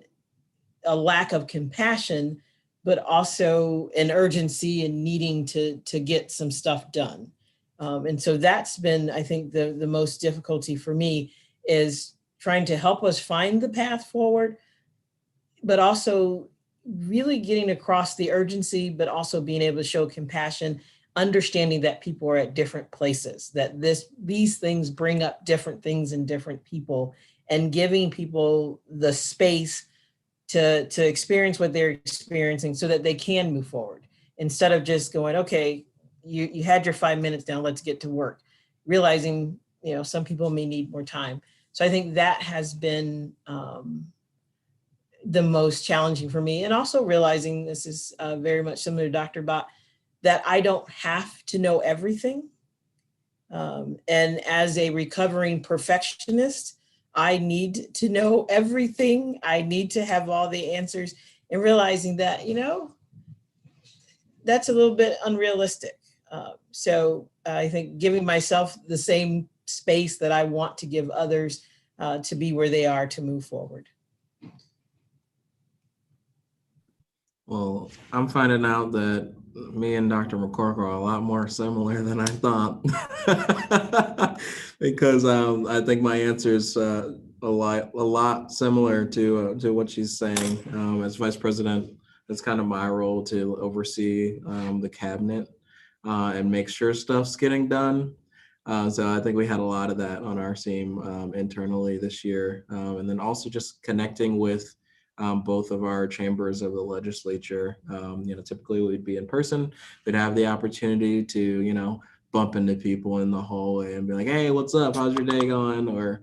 a lack of compassion, but also an urgency and needing to get some stuff done. And so that's been, I think, the most difficulty for me, is trying to help us find the path forward, but also really getting across the urgency, but also being able to show compassion, understanding that people are at different places, that these things bring up different things in different people, and giving people the space to experience what they're experiencing so that they can move forward, instead of just going, okay, you had your 5 minutes down, let's get to work, realizing, some people may need more time. So I think that has been the most challenging for me. And also realizing, this is very much similar to Dr. Bott, that I don't have to know everything. And as a recovering perfectionist, I need to know everything. I need to have all the answers, and realizing that, that's a little bit unrealistic. So I think giving myself the same space that I want to give others to be where they are, to move forward. Well, I'm finding out that me and Dr. McCork are a lot more similar than I thought, because I think my answer is a lot similar to what she's saying. As vice president, it's kind of my role to oversee the cabinet and make sure stuff's getting done. So I think we had a lot of that on our team internally this year, and then also just connecting with both of our chambers of the legislature. Typically we'd be in person, we'd have the opportunity to, bump into people in the hallway and be like, hey, what's up? How's your day going? Or,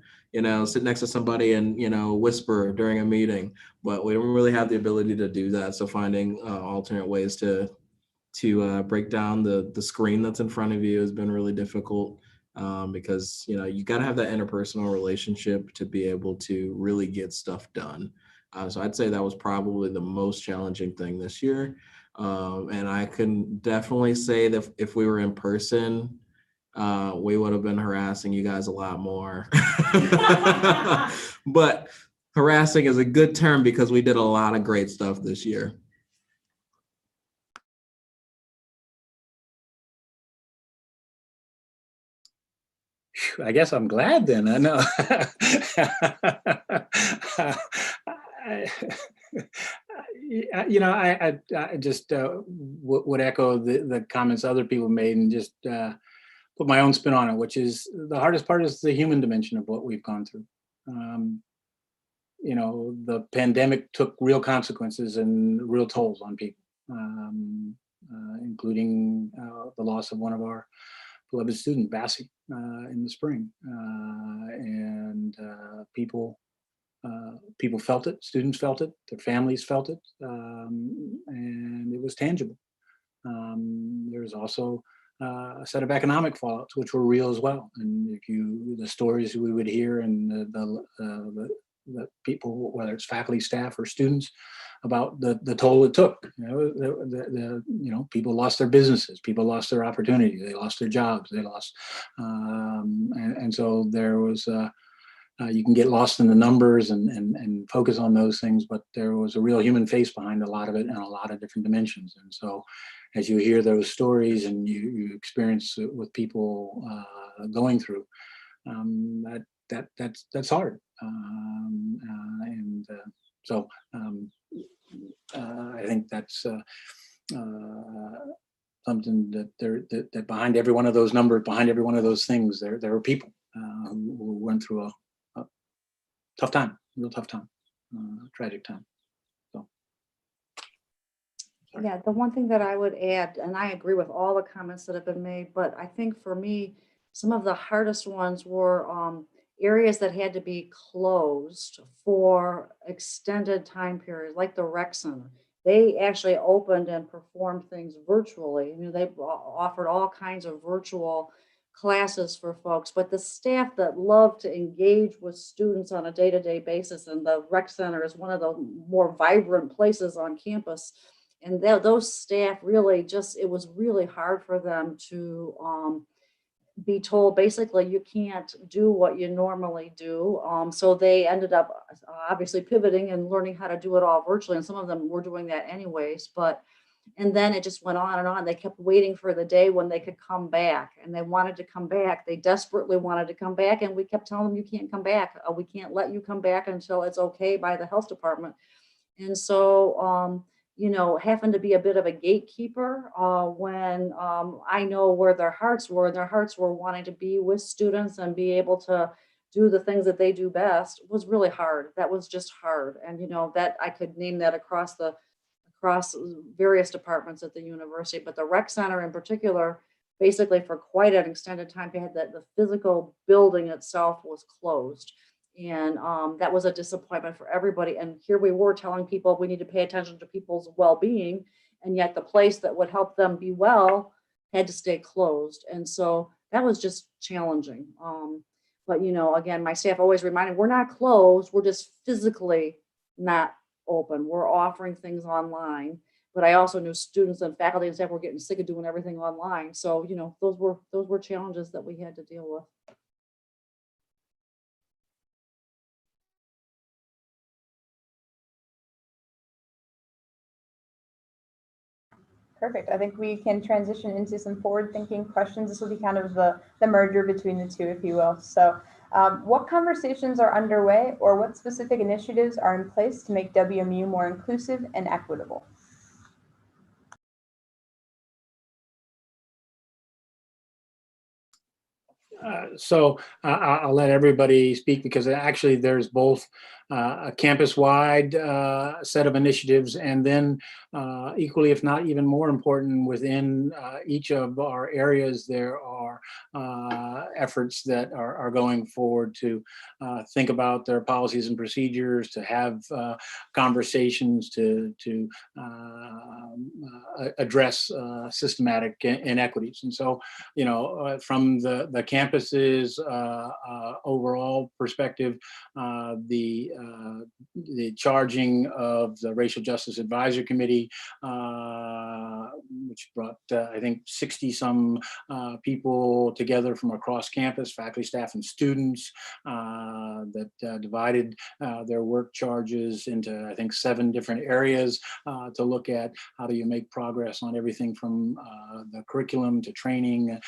sit next to somebody and, whisper during a meeting, but we don't really have the ability to do that. So finding alternate ways to break down the screen that's in front of you has been really difficult, because, you got to have that interpersonal relationship to be able to really get stuff done. So I'd say that was probably the most challenging thing this year. And I can definitely say that if we were in person, we would have been harassing you guys a lot more. But harassing is a good term, because we did a lot of great stuff this year. I guess I'm glad then. I know. I just would echo the comments other people made, and just put my own spin on it, which is the hardest part is the human dimension of what we've gone through. The pandemic took real consequences and real tolls on people, including the loss of one of our beloved student, Bassie, in the spring, and people felt it. Students felt it. Their families felt it, and it was tangible. There was also a set of economic fallouts, which were real as well. And the stories we would hear, and the people, whether it's faculty, staff, or students, about the toll it took. People lost their businesses, people lost their opportunities, they lost their jobs, they lost, and so there was. You can get lost in the numbers and focus on those things, but there was a real human face behind a lot of it, and a lot of different dimensions. And so, as you hear those stories and you experience it with people going through, that's hard. So I think that's something that behind every one of those numbers, behind every one of those things, there are people who went through a tough time, real tough time, tragic time. So. Yeah, the one thing that I would add, and I agree with all the comments that have been made, but I think for me, some of the hardest ones were areas that had to be closed for extended time periods, like the rec center. They actually opened and performed things virtually. They offered all kinds of virtual classes for folks, but the staff that love to engage with students on a day-to-day basis, and the rec center is one of the more vibrant places on campus. And those staff really it was really hard for them to be told basically you can't do what you normally do. So they ended up obviously pivoting and learning how to do it all virtually. And some of them were doing that anyways, and then it just went on and on. They kept waiting for the day when they could come back, and they wanted to come back. They desperately wanted to come back. And we kept telling them, you can't come back. We can't let you come back until it's okay by the health department. And so, having to be a bit of a gatekeeper when I know where their hearts were. Their hearts were wanting to be with students and be able to do the things that they do best was really hard. That was just hard. And, that I could name that across various departments at the university, but the rec center in particular, basically for quite an extended time, they had the physical building itself was closed. And that was a disappointment for everybody. And here we were telling people we need to pay attention to people's well-being, and yet the place that would help them be well had to stay closed. And so that was just challenging. But again, my staff always reminded, we're not closed, we're just physically not open. We're offering things online, but I also knew students and faculty and staff were getting sick of doing everything online. So, those were challenges that we had to deal with. Perfect. I think we can transition into some forward-thinking questions. This will be kind of the merger between the two, if you will. So what conversations are underway, or what specific initiatives are in place to make WMU more inclusive and equitable? So I'll let everybody speak, because actually there's both a campus-wide set of initiatives, and then equally, if not even more important, within each of our areas, there are efforts that are going forward to think about their policies and procedures, to have conversations, to address systematic inequities. And so, from the campus's overall perspective, the charging of the Racial Justice Advisory Committee, which brought, I think, 60 some people together from across campus, faculty, staff, and students, that divided their work charges into, I think, 7 different areas to look at how do you make progress on everything from the curriculum to training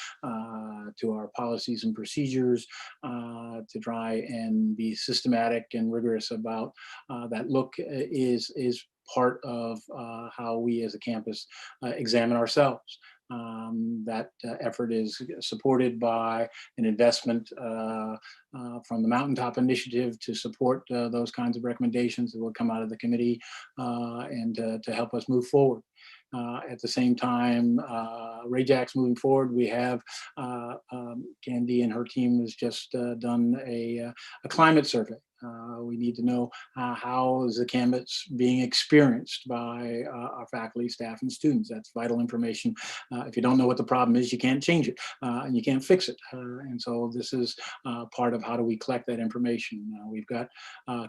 to our policies and procedures, to try and be systematic and rigorous about that. Look is part of how we as a campus examine ourselves. That effort is supported by an investment from the Mountaintop Initiative to support those kinds of recommendations that will come out of the committee and to help us move forward. At the same time, RAJAC's moving forward. We have Candy and her team has just done a climate survey. We need to know how is the campus being experienced by our faculty, staff, and students. That's vital information. If you don't know what the problem is, you can't change it and you can't fix it. And so this is part of how do we collect that information. We've got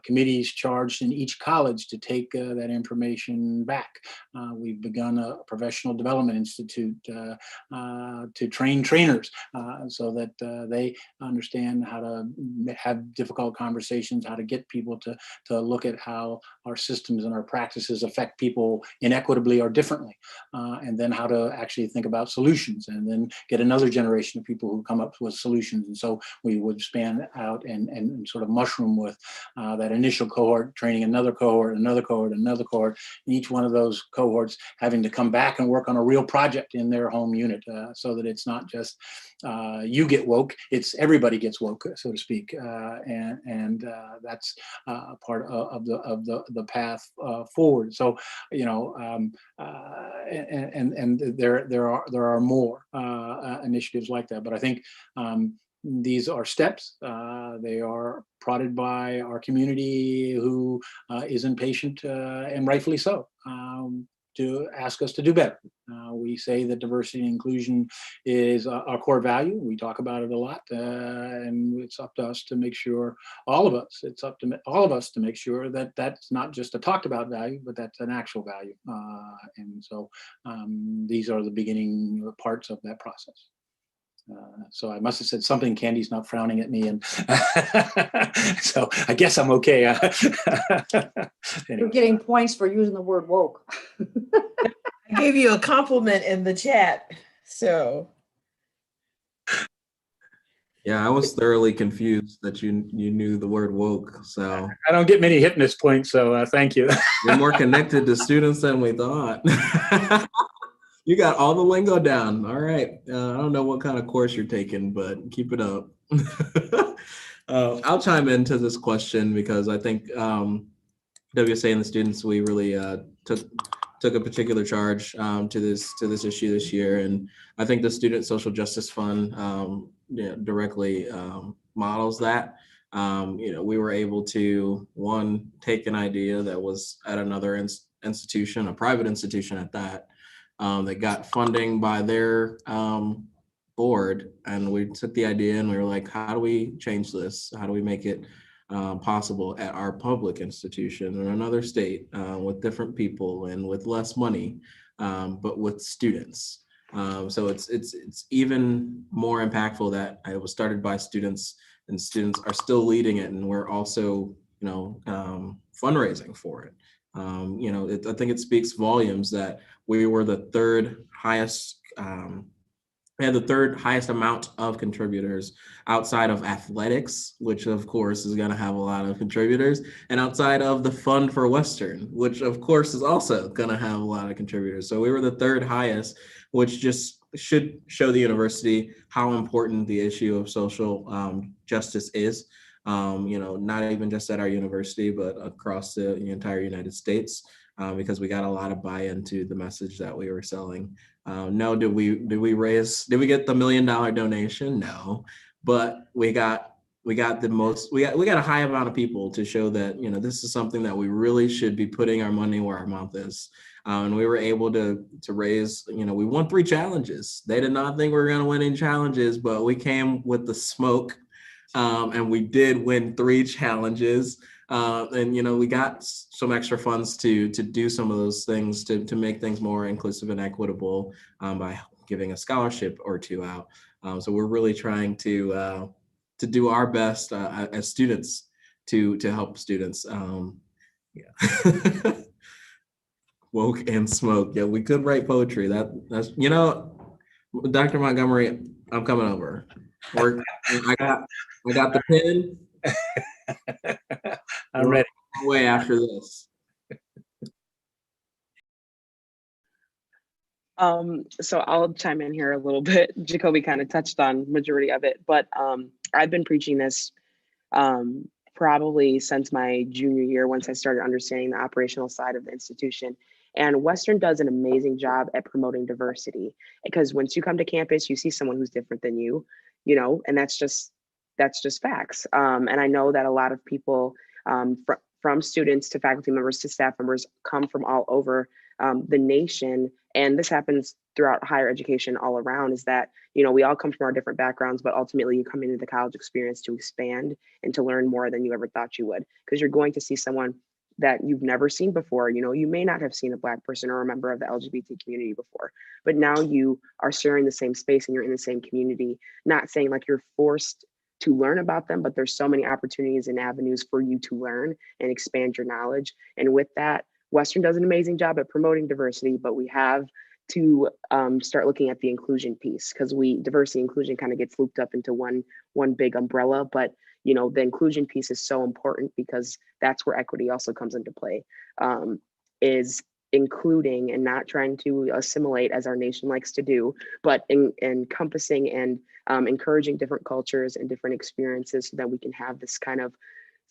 committees charged in each college to take that information back. We've begun a professional development institute to train trainers so that they understand how to have difficult conversations, how to get people to look at how our systems and our practices affect people inequitably or differently, and then how to actually think about solutions, and then get another generation of people who come up with solutions. And so we would span out and sort of mushroom with that initial cohort, training another cohort, another cohort, another cohort, and each one of those cohorts having to come back and work on a real project in their home unit, so that it's not just you get woke, it's everybody gets woke, so to speak, and that's part of the path forward. So, and there are more initiatives like that, but I think these are steps. They are prodded by our community, who is impatient, and rightfully so. to ask us to do better. We say that diversity and inclusion is our core value. We talk about it a lot, and it's up to us to make sure, it's up to all of us to make sure that that's not just a talked about value, but that's an actual value. And so these are the beginning parts of that process. So I must have said something. Candy's not frowning at me, and so I guess I'm okay. You're Anyway. getting points for using the word woke. I gave you a compliment in the chat, so. Yeah, I was thoroughly confused that you knew the word woke. So I don't get many hypnotist points, so thank you. you're more connected to students than we thought. You got all the lingo down. All right. I don't know what kind of course you're taking, but keep it up. I'll chime into this question because I think WSA and the students, we really took a particular charge to this issue this year, and I think the Student Social Justice Fund directly models that. We were able to take an idea that was at another institution, a private institution at that. That got funding by their board, and we took the idea and we were like, how do we change this? How do we make it possible at our public institution in another state with different people and with less money, but with students? So it's even more impactful that it was started by students, and students are still leading it, and we're also fundraising for it. I think it speaks volumes that we were the third highest. We had the third highest amount of contributors outside of athletics, which of course is going to have a lot of contributors, and outside of the Fund for Western, which of course is also going to have a lot of contributors. So we were the third highest, which just should show the university how important the issue of social justice is. Not even just at our university, but across the entire United States, because we got a lot of buy-in to the message that we were selling. No, did we get the $1 million donation? No, but we got a high amount of people to show that, this is something that we really should be putting our money where our mouth is. And we were able to raise, we won 3 challenges. They did not think we were going to win any challenges, but we came with the smoke. And we did win 3 challenges. And we got some extra funds to do some of those things to make things more inclusive and equitable by giving a scholarship or 2 out. So we're really trying to do our best as students to help students. Yeah. Woke and smoke. Yeah, we could write poetry. That's Dr. Montgomery, I'm coming over. I got the pen. I'm ready. Way after this. So I'll chime in here a little bit. Jacoby kind of touched on majority of it, but I've been preaching this probably since my junior year, once I started understanding the operational side of the institution. And Western does an amazing job at promoting diversity, because once you come to campus, you see someone who's different than you, and that's just facts. And I know that a lot of people from students to faculty members to staff members come from all over the nation. And this happens throughout higher education all around, is that, we all come from our different backgrounds, but ultimately you come into the college experience to expand and to learn more than you ever thought you would, because you're going to see someone that you've never seen before. You may not have seen a Black person or a member of the LGBT community before, but now you are sharing the same space and you're in the same community. Not saying like you're forced to learn about them, but there's so many opportunities and avenues for you to learn and expand your knowledge. And with that, Western does an amazing job at promoting diversity, but we have to start looking at the inclusion piece, because diversity inclusion kind of gets looped up into one big umbrella. But the inclusion piece is so important, because that's where equity also comes into play, is including and not trying to assimilate, as our nation likes to do, but encompassing and encouraging different cultures and different experiences, so that we can have this kind of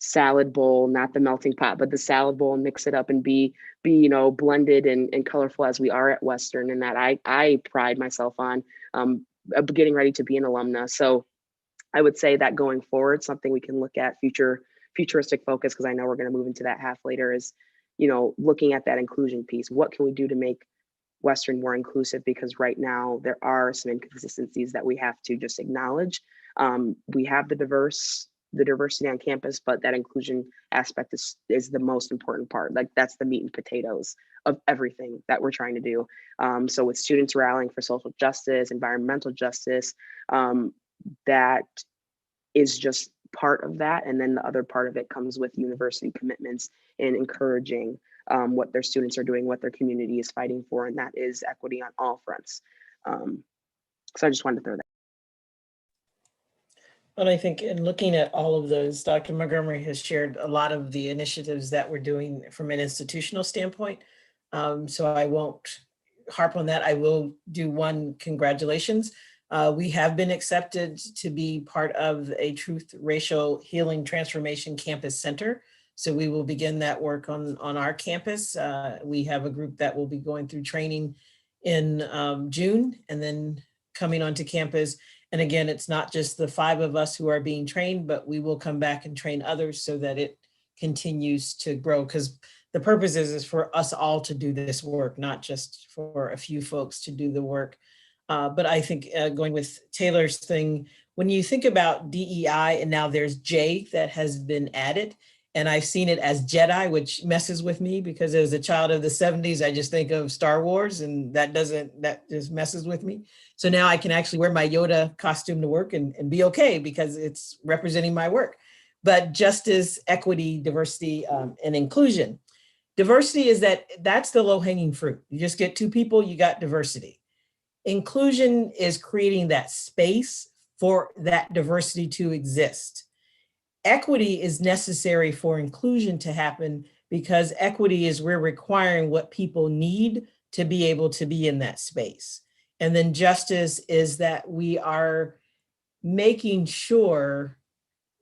salad bowl, not the melting pot, but the salad bowl, and mix it up and be blended and colorful as we are at Western. And that I pride myself on getting ready to be an alumna. So I would say that going forward, something we can look at futuristic focus, because I know we're going to move into that half later, is looking at that inclusion piece. What can we do to make Western more inclusive? Because right now there are some inconsistencies that we have to just acknowledge. We have the diversity on campus, but that inclusion aspect is the most important part. Like, that's the meat and potatoes of everything that we're trying to do. So with students rallying for social justice, environmental justice, that is just part of that. And then the other part of it comes with university commitments and encouraging what their students are doing, what their community is fighting for, and that is equity on all fronts. So I just wanted to throw that. And I think in looking at all of those, Dr. Montgomery has shared a lot of the initiatives that we're doing from an institutional standpoint. So I won't harp on that. I will do one congratulations. We have been accepted to be part of a Truth Racial Healing Transformation Campus Center. So we will begin that work on our campus. We have a group that will be going through training in June and then coming onto campus. And again, it's not just the 5 of us who are being trained, but we will come back and train others so that it continues to grow, because the purpose is for us all to do this work, not just for a few folks to do the work. But I think going with Taylor's thing, when you think about DEI, and now there's J that has been added, and I've seen it as Jedi, which messes with me because as a child of the 70s, I just think of Star Wars, and that just messes with me. So now I can actually wear my Yoda costume to work and be okay because it's representing my work. But justice, equity, diversity, and inclusion. Diversity is that's the low-hanging fruit. You just get 2 people, you got diversity. Inclusion is creating that space for that diversity to exist. Equity is necessary for inclusion to happen because equity is we're requiring what people need to be able to be in that space. And then justice is that we are making sure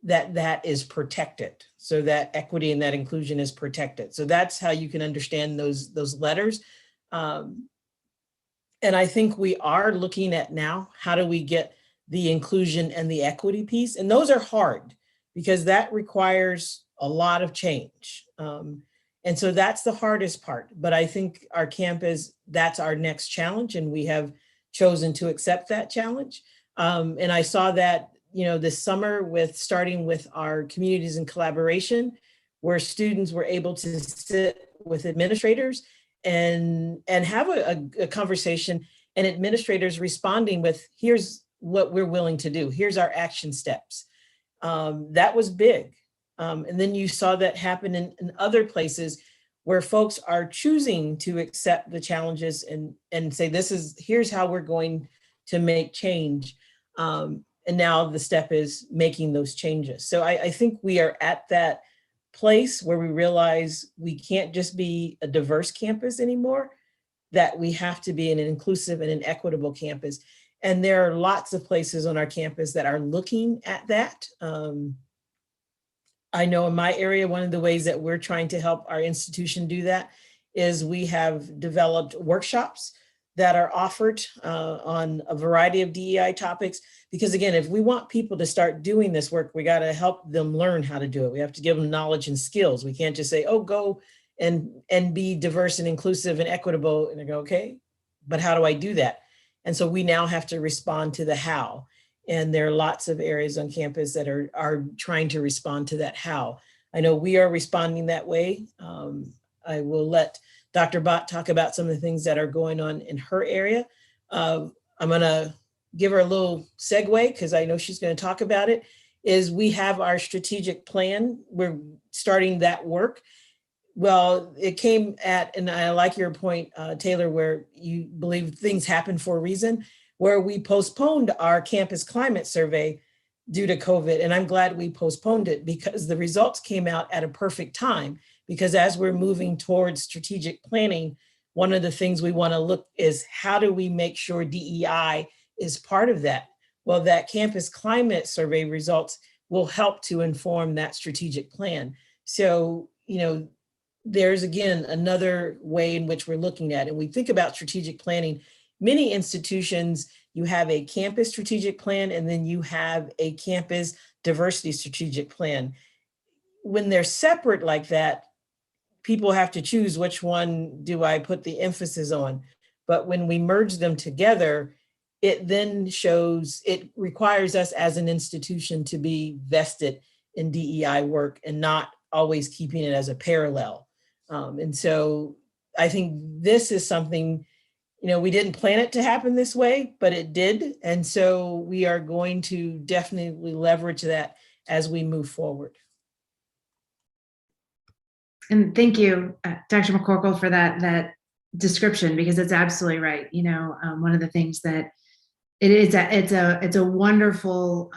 that that is protected, so that equity and that inclusion is protected. So that's how you can understand those letters. And I think we are looking at now, how do we get the inclusion and the equity piece? And those are hard because that requires a lot of change. And so that's the hardest part. But I think our campus, that's our next challenge, and we have chosen to accept that challenge. And I saw that, this summer starting with our communities in collaboration, where students were able to sit with administrators and have a conversation, and administrators responding with, here's what we're willing to do. Here's our action steps. That was big. And then you saw that happen in other places where folks are choosing to accept the challenges and say, here's how we're going to make change. And now the step is making those changes. So I think we are at that place where we realize we can't just be a diverse campus anymore, that we have to be an inclusive and an equitable campus. And there are lots of places on our campus that are looking at that. I know in my area, one of the ways that we're trying to help our institution do that is we have developed workshops that are offered on a variety of DEI topics. Because again, if we want people to start doing this work, we got to help them learn how to do it. We have to give them knowledge and skills. We can't just say, oh, go and be diverse and inclusive and equitable. And they go, okay, but how do I do that? And so we now have to respond to the how. And there are lots of areas on campus that are trying to respond to that how. I know we are responding that way. I will let Dr. Bott talk about some of the things that are going on in her area. I'm gonna give her a little segue because I know she's gonna talk about it, is we have our strategic plan. We're starting that work. Well, it came at, and I like your point, Taylor, where you believe things happen for a reason, where we postponed our campus climate survey due to COVID. And I'm glad we postponed it because the results came out at a perfect time. Because as we're moving towards strategic planning, one of the things we want to look is how do we make sure DEI is part of that? Well, that campus climate survey results will help to inform that strategic plan. So, there's again, another way in which we're looking at it. And we think about strategic planning. Many institutions, you have a campus strategic plan, and then you have a campus diversity strategic plan. When they're separate like that, people have to choose which one do I put the emphasis on. But when we merge them together, it then shows, it requires us as an institution to be vested in DEI work and not always keeping it as a parallel. And so I think this is something, we didn't plan it to happen this way, but it did. And so we are going to definitely leverage that as we move forward. And thank you, Dr. McCorkle, for that description, because it's absolutely right. One of the things that it's a wonderful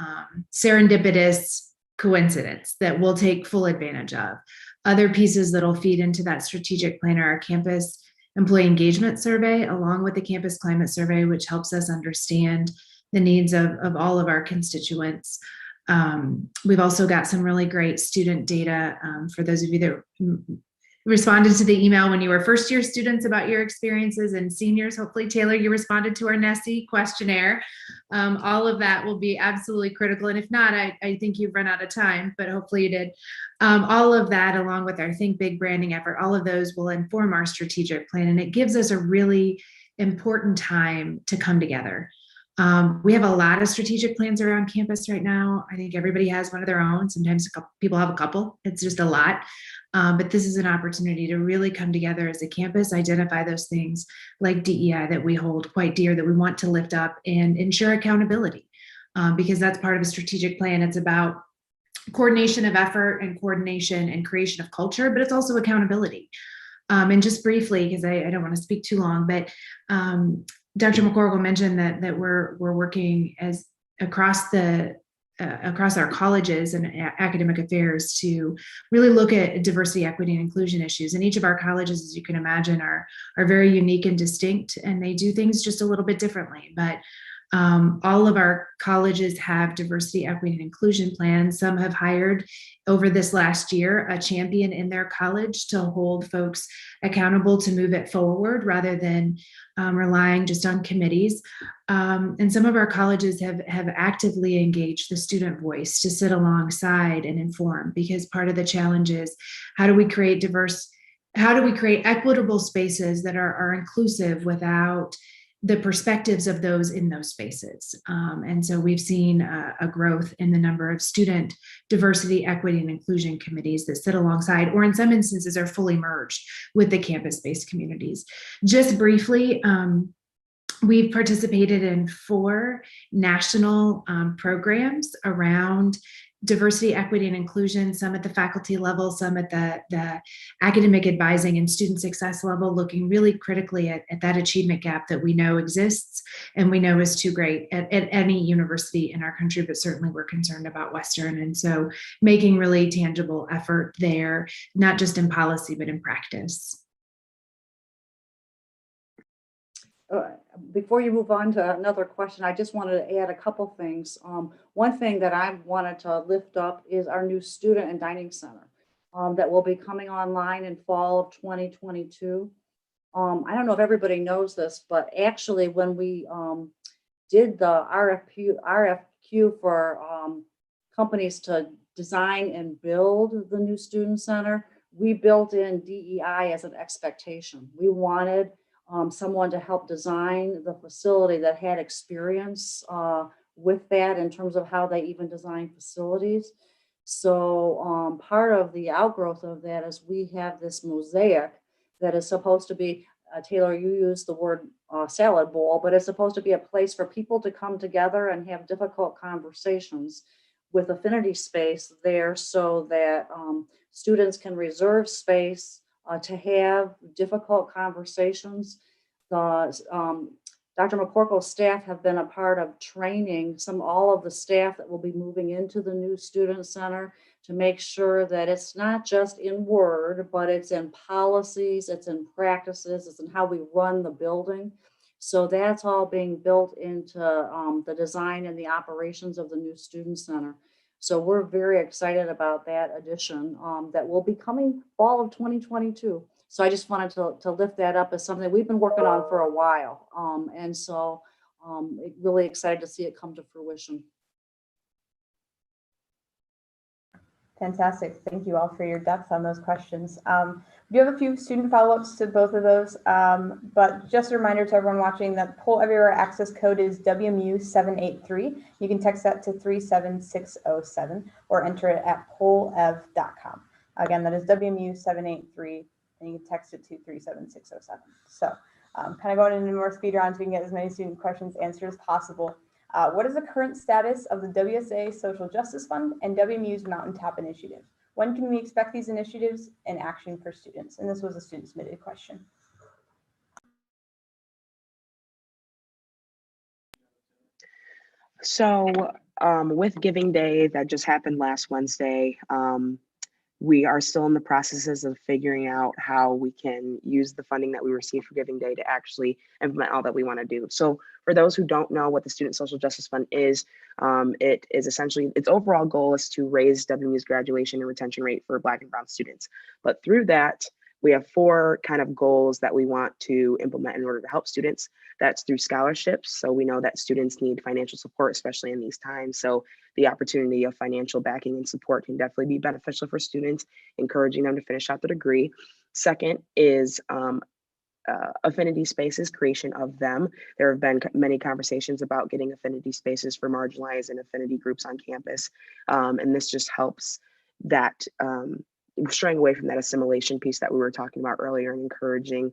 serendipitous coincidence that we'll take full advantage of. Other pieces that'll feed into that strategic plan are our campus employee engagement survey, along with the campus climate survey, which helps us understand the needs of all of our constituents. We've also got some really great student data for those of you that responded to the email when you were first year students about your experiences, and seniors, hopefully Taylor, you responded to our NESI questionnaire. All of that will be absolutely critical. And if not, I think you've run out of time, but hopefully you did. All of that, along with our Think Big branding effort, all of those will inform our strategic plan. And it gives us a really important time to come together. We have a lot of strategic plans around campus right now. I think everybody has one of their own. Sometimes people have a couple. It's just a lot. But this is an opportunity to really come together as a campus, identify those things like DEI that we hold quite dear, that we want to lift up, and ensure accountability, because that's part of a strategic plan. It's about coordination of effort and coordination and creation of culture, but it's also accountability. And just briefly, because I don't want to speak too long, but Dr. McCorkle mentioned that we're working as across our colleges and academic affairs to really look at diversity, equity, and inclusion issues. And each of our colleges, as you can imagine, are very unique and distinct, and they do things just a little bit differently. But all of our colleges have diversity, equity, and inclusion plans. Some have hired over this last year a champion in their college to hold folks accountable to move it forward rather than relying just on committees. And some of our colleges have actively engaged the student voice to sit alongside and inform, because part of the challenge is how do we create equitable spaces that are inclusive without the perspectives of those in those spaces. And so we've seen a growth in the number of student diversity, equity, and inclusion committees that sit alongside, or in some instances are fully merged with the campus-based communities. Just briefly, we've participated in 4 national programs around diversity, equity, and inclusion, some at the faculty level, some at the academic advising and student success level, looking really critically at that achievement gap that we know exists and we know is too great at any university in our country, but certainly we're concerned about Western. And so making really tangible effort there, not just in policy, but in practice. Before you move on to another question, I just wanted to add a couple things. One thing that I wanted to lift up is our new student and dining center that will be coming online in fall of 2022. I don't know if everybody knows this, but actually when we did the RFQ for companies to design and build the new student center, we built in DEI as an expectation. We wanted someone to help design the facility that had experience with that in terms of how they even design facilities. So part of the outgrowth of that is we have this mosaic that is supposed to be, Taylor, you used the word salad bowl, but it's supposed to be a place for people to come together and have difficult conversations with Affinity Space there, so that students can reserve space to have difficult conversations. Dr. McCorkle's staff have been a part of training all of the staff that will be moving into the new student center to make sure that it's not just in word, but it's in policies, it's in practices, it's in how we run the building. So that's all being built into the design and the operations of the new student center. So we're very excited about that addition that will be coming fall of 2022. So I just wanted to lift that up as something we've been working on for a while. And so really excited to see it come to fruition. Fantastic. Thank you all for your depth on those questions. We do have a few student follow-ups to both of those, but just a reminder to everyone watching that Poll Everywhere access code is WMU783. You can text that to 37607 or enter it at pollev.com. Again, that is WMU783, and you can text it to 37607. So kind of going into more speed rounds, we can get as many student questions answered as possible. What is the current status of the WSA Social Justice Fund and WMU's Mountaintop Initiative? When can we expect these initiatives and action for students? And this was a student submitted question. So with Giving Day that just happened last Wednesday, we are still in the processes of figuring out how we can use the funding that we received for Giving Day to actually implement all that we want to do. So for those who don't know what the Student Social Justice Fund is, it is essentially, its overall goal is to raise WMU's graduation and retention rate for Black and Brown students. But through that, we have 4 kind of goals that we want to implement in order to help students. That's through scholarships. So we know that students need financial support, especially in these times. So the opportunity of financial backing and support can definitely be beneficial for students, encouraging them to finish out the degree. Second is Affinity Spaces, creation of them. There have been many conversations about getting Affinity Spaces for marginalized and affinity groups on campus. And this just helps that straying away from that assimilation piece that we were talking about earlier and encouraging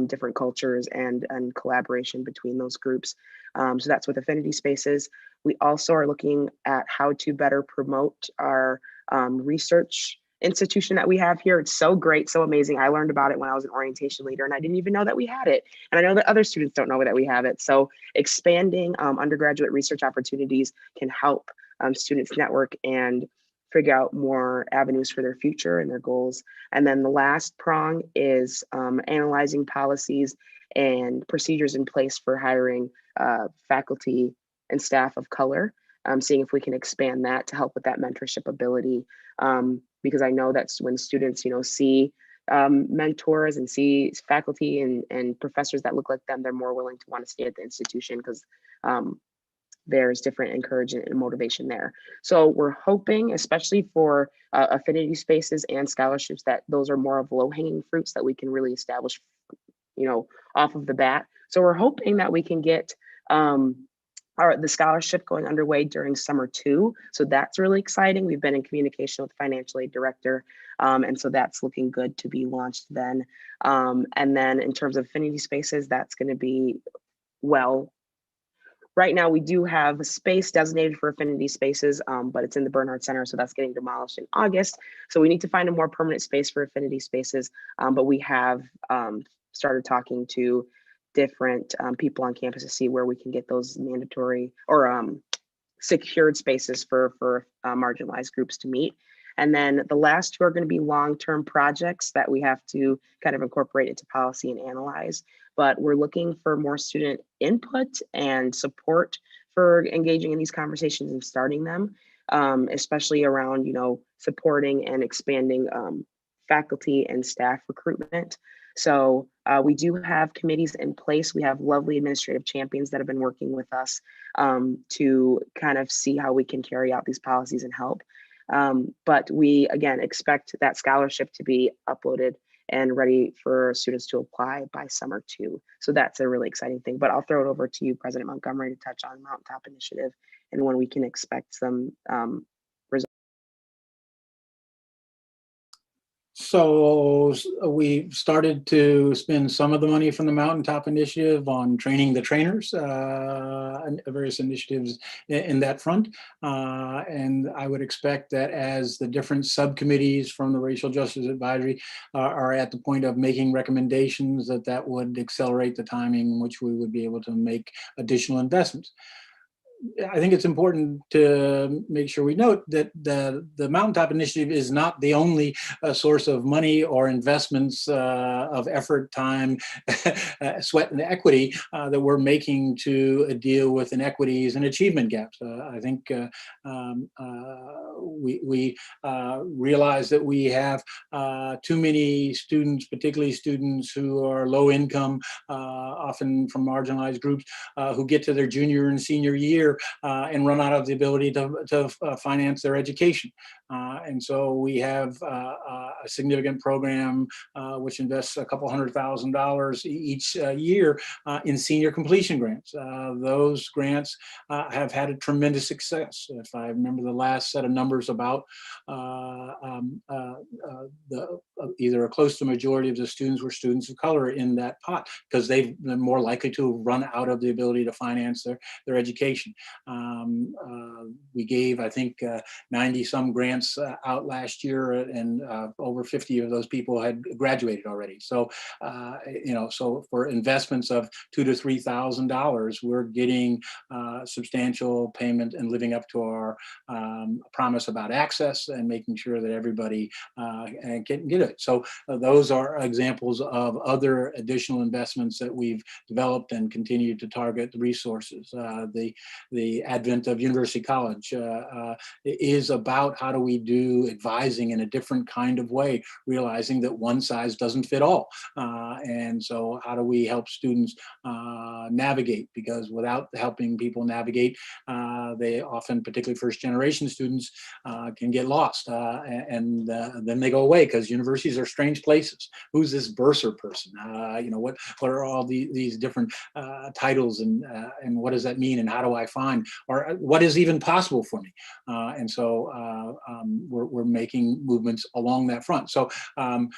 different cultures and collaboration between those groups. So that's with Affinity Spaces. We also are looking at how to better promote our research institution that we have here. It's so great, so amazing. I learned about it when I was an orientation leader and I didn't even know that we had it. And I know that other students don't know that we have it. So expanding undergraduate research opportunities can help students network and figure out more avenues for their future and their goals. And then the last prong is analyzing policies and procedures in place for hiring faculty and staff of color, seeing if we can expand that to help with that mentorship ability. Because I know that when students, see mentors and see faculty and professors that look like them, they're more willing to want to stay at the institution because there's different encouragement and motivation there. So we're hoping, especially for Affinity Spaces and scholarships, that those are more of low-hanging fruits that we can really establish, off of the bat. So we're hoping that we can get the scholarship going underway during summer 2. So that's really exciting. We've been in communication with the financial aid director. And so that's looking good to be launched then. And then in terms of Affinity Spaces, that's going to be, right now we do have a space designated for Affinity Spaces, but it's in the Bernhard Center. So that's getting demolished in August. So we need to find a more permanent space for Affinity Spaces. But we have started talking to different people on campus to see where we can get those mandatory or secured spaces for marginalized groups to meet. And then the last 2 are going to be long-term projects that we have to kind of incorporate into policy and analyze. But we're looking for more student input and support for engaging in these conversations and starting them, especially around, supporting and expanding faculty and staff recruitment. So we do have committees in place. We have lovely administrative champions that have been working with us to kind of see how we can carry out these policies and help. But we, again, expect that scholarship to be uploaded and ready for students to apply by summer 2. So that's a really exciting thing. But I'll throw it over to you, President Montgomery, to touch on Mountaintop Initiative and when we can expect some results. So we started to spend some of the money from the Mountaintop Initiative on training the trainers and various initiatives in that front. And I would expect that as the different subcommittees from the Racial Justice Advisory are at the point of making recommendations, that would accelerate the timing in which we would be able to make additional investments. I think it's important to make sure we note that the Mountaintop Initiative is not the only source of money or investments of effort, time, sweat, and equity that we're making to deal with inequities and achievement gaps. I think we realize that we have too many students, particularly students who are low income, often from marginalized groups, who get to their junior and senior year and run out of the ability to finance their education. And so we have a significant program which invests a couple $100,000 each year in senior completion grants. Those grants have had a tremendous success. If I remember the last set of numbers about either close to the majority of the students were students of color in that pot, because they've been more likely to run out of the ability to finance their education. We gave, I think, 90 some grants out last year, and over 50 of those people had graduated already. So, so for investments of $2,000 to $3,000, we're getting substantial payment and living up to our promise about access and making sure that everybody can get it. So those are examples of other additional investments that we've developed and continue to target the resources. The advent of University College is about how do we do advising in a different kind of way, realizing that one size doesn't fit all. And so how do we help students navigate? Because without helping people navigate, they often, particularly first generation students, can get lost, and then they go away, because universities are strange places. Who's this bursar person? What are all these different titles, and what does that mean, and how do I find, or what is even possible for me? And so we're making movements along that front. So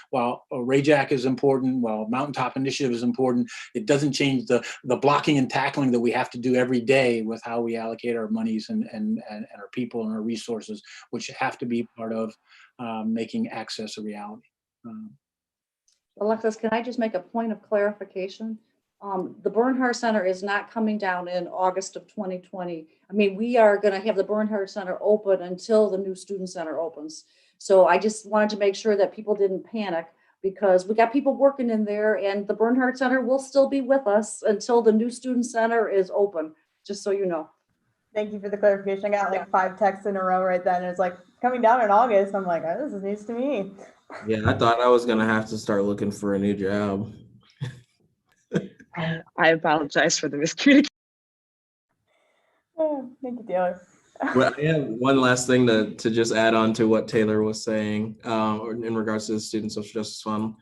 while RAJAC is important, while Mountaintop Initiative is important, it doesn't change the blocking and tackling that we have to do every day with how we allocate our monies and our people and our resources, which have to be part of making access a reality. Alexis, can I just make a point of clarification? The Bernhardt Center is not coming down in August of 2020. I mean, we are going to have the Bernhardt Center open until the new student center opens. So I just wanted to make sure that people didn't panic, because we got people working in there, and the Bernhardt Center will still be with us until the new student center is open, just so you know. Thank you for the clarification. I got like 5 texts in a row right then. It's like coming down in August. I'm like, oh, this is news to me. Yeah, I thought I was gonna have to start looking for a new job. I apologize for the miscommunication. Oh, thank you, Taylor. Well, I have one last thing to just add on to what Taylor was saying in regards to the Student Social Justice Fund.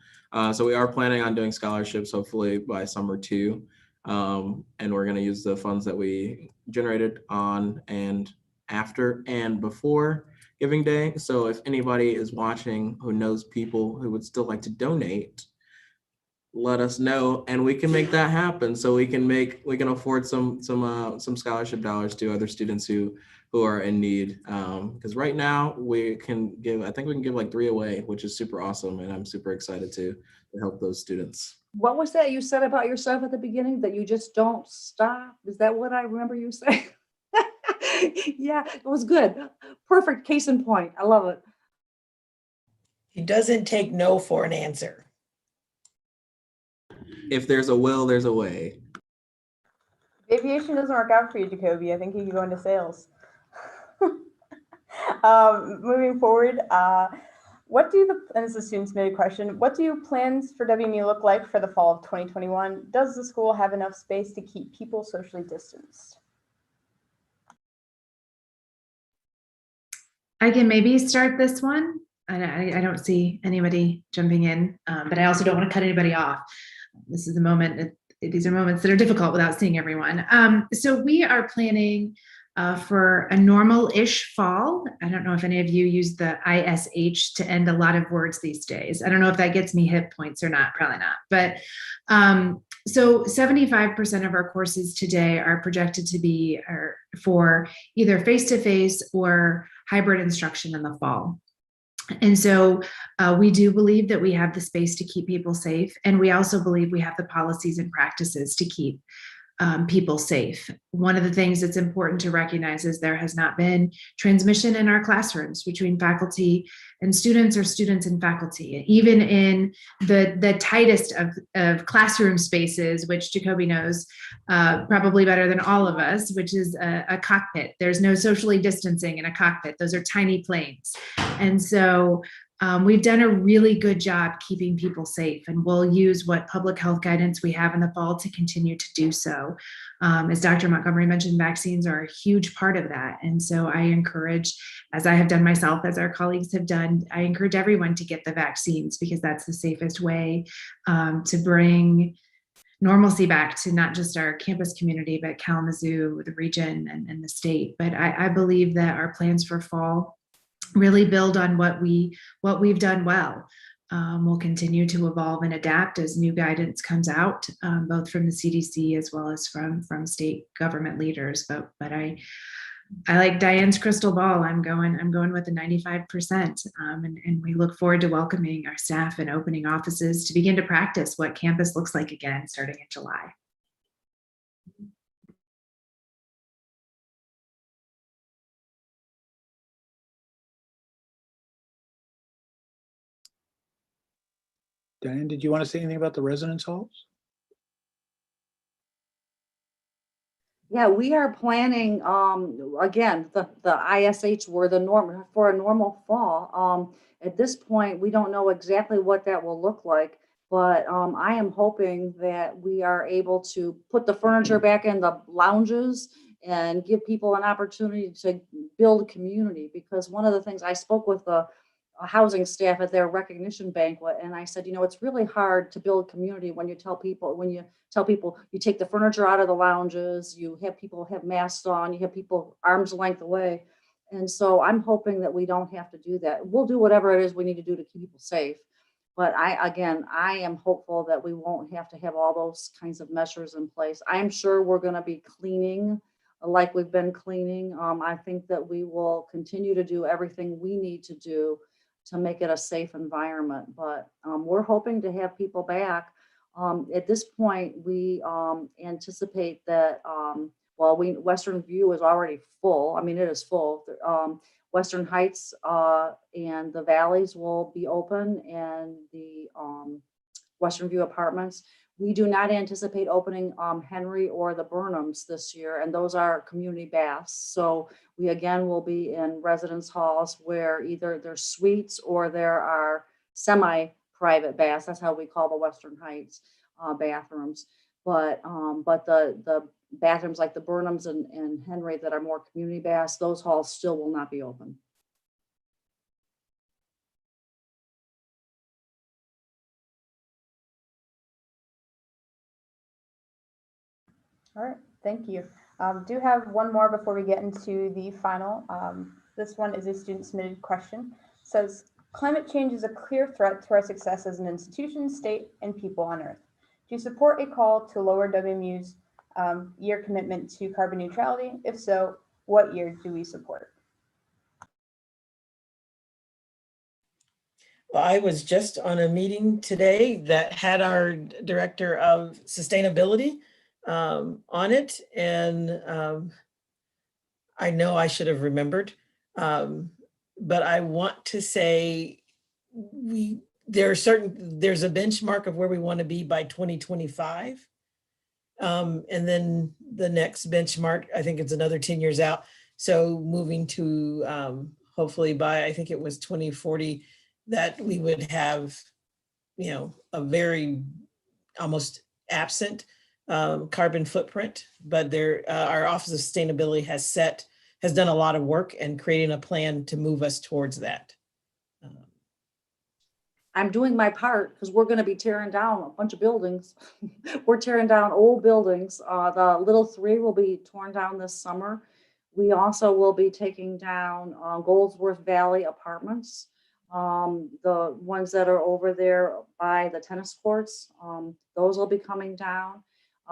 So we are planning on doing scholarships, hopefully by summer too. And we're going to use the funds that we generated on and after and before Giving Day. So if anybody is watching who knows people who would still like to donate, let us know, and we can make that happen. So we can afford some scholarship dollars to other students who are in need. Because right now we can give, I think we can give like 3 away, which is super awesome, and I'm super excited to help those students. What was that you said about yourself at the beginning, that you just don't stop? Is that what I remember you saying? Yeah, it was good. Perfect case in point. I love it. He doesn't take no for an answer. If there's a will, there's a way. If aviation doesn't work out for you, Jacoby, I think you could go into sales. Moving forward, and this is a student submitted question, what do plans for WMU look like for the fall of 2021? Does the school have enough space to keep people socially distanced? I can maybe start this one. I don't see anybody jumping in, but I also don't want to cut anybody off. This is the moment, these are moments that are difficult without seeing everyone. So we are planning for a normal-ish fall. I don't know if any of you use the ISH to end a lot of words these days. I don't know if that gets me hit points or not, probably not. But so 75% of our courses today are projected to be for either face-to-face or hybrid instruction in the fall. And so we do believe that we have the space to keep people safe. And we also believe we have the policies and practices to keep people safe. One of the things that's important to recognize is there has not been transmission in our classrooms between faculty and students, or students and faculty. Even in the tightest of classroom spaces, which Jacoby knows probably better than all of us, which is a cockpit. There's no socially distancing in a cockpit. Those are tiny planes. And so we've done a really good job keeping people safe, and we'll use what public health guidance we have in the fall to continue to do so. As Dr. Montgomery mentioned, vaccines are a huge part of that. And so I encourage, as I have done myself, as our colleagues have done, I encourage everyone to get the vaccines, because that's the safest way to bring normalcy back to not just our campus community, but Kalamazoo, the region, and the state. But I believe that our plans for fall really build on what we've done well. We'll continue to evolve and adapt as new guidance comes out, both from the CDC as well as from state government leaders. But I like Diane's crystal ball. I'm going with the 95%, and we look forward to welcoming our staff and opening offices to begin to practice what campus looks like again, starting in July. Diane, did you want to say anything about the residence halls? Yeah, we are planning, again, the ISH were the norm for a normal fall. At this point, we don't know exactly what that will look like, but I am hoping that we are able to put the furniture back in the lounges and give people an opportunity to build community. Because one of the things, I spoke with the housing staff at their recognition banquet, and I said, it's really hard to build community when you tell people you take the furniture out of the lounges, you have people have masks on, you have people arm's length away. And so I'm hoping that we don't have to do that. We'll do whatever it is we need to do to keep people safe. But I am hopeful that we won't have to have all those kinds of measures in place. I'm sure we're going to be cleaning like we've been cleaning. I think that we will continue to do everything we need to do to make it a safe environment. But we're hoping to have people back. At this point, we anticipate that, Western View is already full. I mean, it is full. Western Heights and the Valleys will be open, and the Western View apartments. We do not anticipate opening Henry or the Burnhams this year, and those are community baths. So we again will be in residence halls where either there's suites or there are semi-private baths. That's how we call the Western Heights bathrooms. But the bathrooms like the Burnhams and Henry that are more community baths, those halls still will not be open. All right, thank you. Do have one more before we get into the final. This one is a student submitted question. It says, climate change is a clear threat to our success as an institution, state, and people on Earth. Do you support a call to lower WMU's year commitment to carbon neutrality? If so, what year do we support? Well, I was just on a meeting today that had our director of sustainability on it, and I know I should have remembered, but I want to say there's a benchmark of where we want to be by 2025, and then the next benchmark, I think it's another 10 years out. So moving to hopefully by, I think it was 2040, that we would have, a very almost absent carbon footprint. But our Office of Sustainability has done a lot of work and creating a plan to move us towards that. I'm doing my part because we're going to be tearing down a bunch of buildings. We're tearing down old buildings. The Little 3 will be torn down this summer. We also will be taking down Goldsworth Valley apartments. The ones that are over there by the tennis courts, those will be coming down.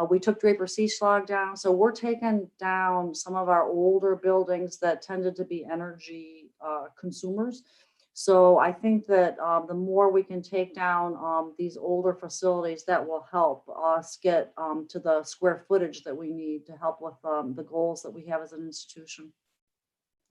We took Draper Seaschlag down. So we're taking down some of our older buildings that tended to be energy consumers. So I think that the more we can take down these older facilities, that will help us get to the square footage that we need to help with the goals that we have as an institution.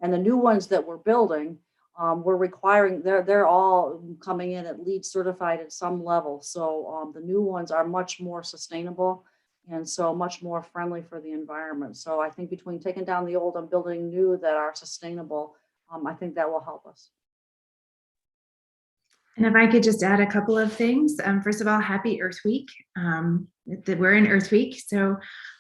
And the new ones that we're building, we're requiring, they're all coming in at LEED certified at some level. So the new ones are much more sustainable and so much more friendly for the environment. So I think between taking down the old and building new that are sustainable, I think that will help us. And if I could just add a couple of things. First of all, happy Earth Week. We're in Earth Week, so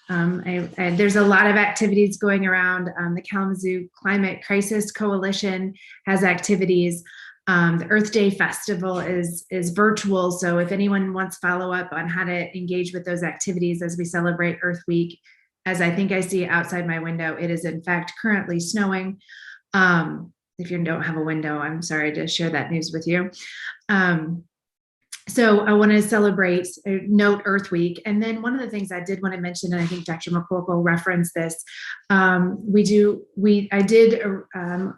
there's a lot of activities going around. The Kalamazoo Climate Crisis Coalition has activities. The Earth Day Festival is virtual, so if anyone wants follow up on how to engage with those activities as we celebrate Earth Week, as I think I see outside my window, it is in fact currently snowing. If you don't have a window, I'm sorry to share that news with you. So I want to celebrate, note Earth Week. And then one of the things I did want to mention, and I think Dr. McCorkle referenced this, I did,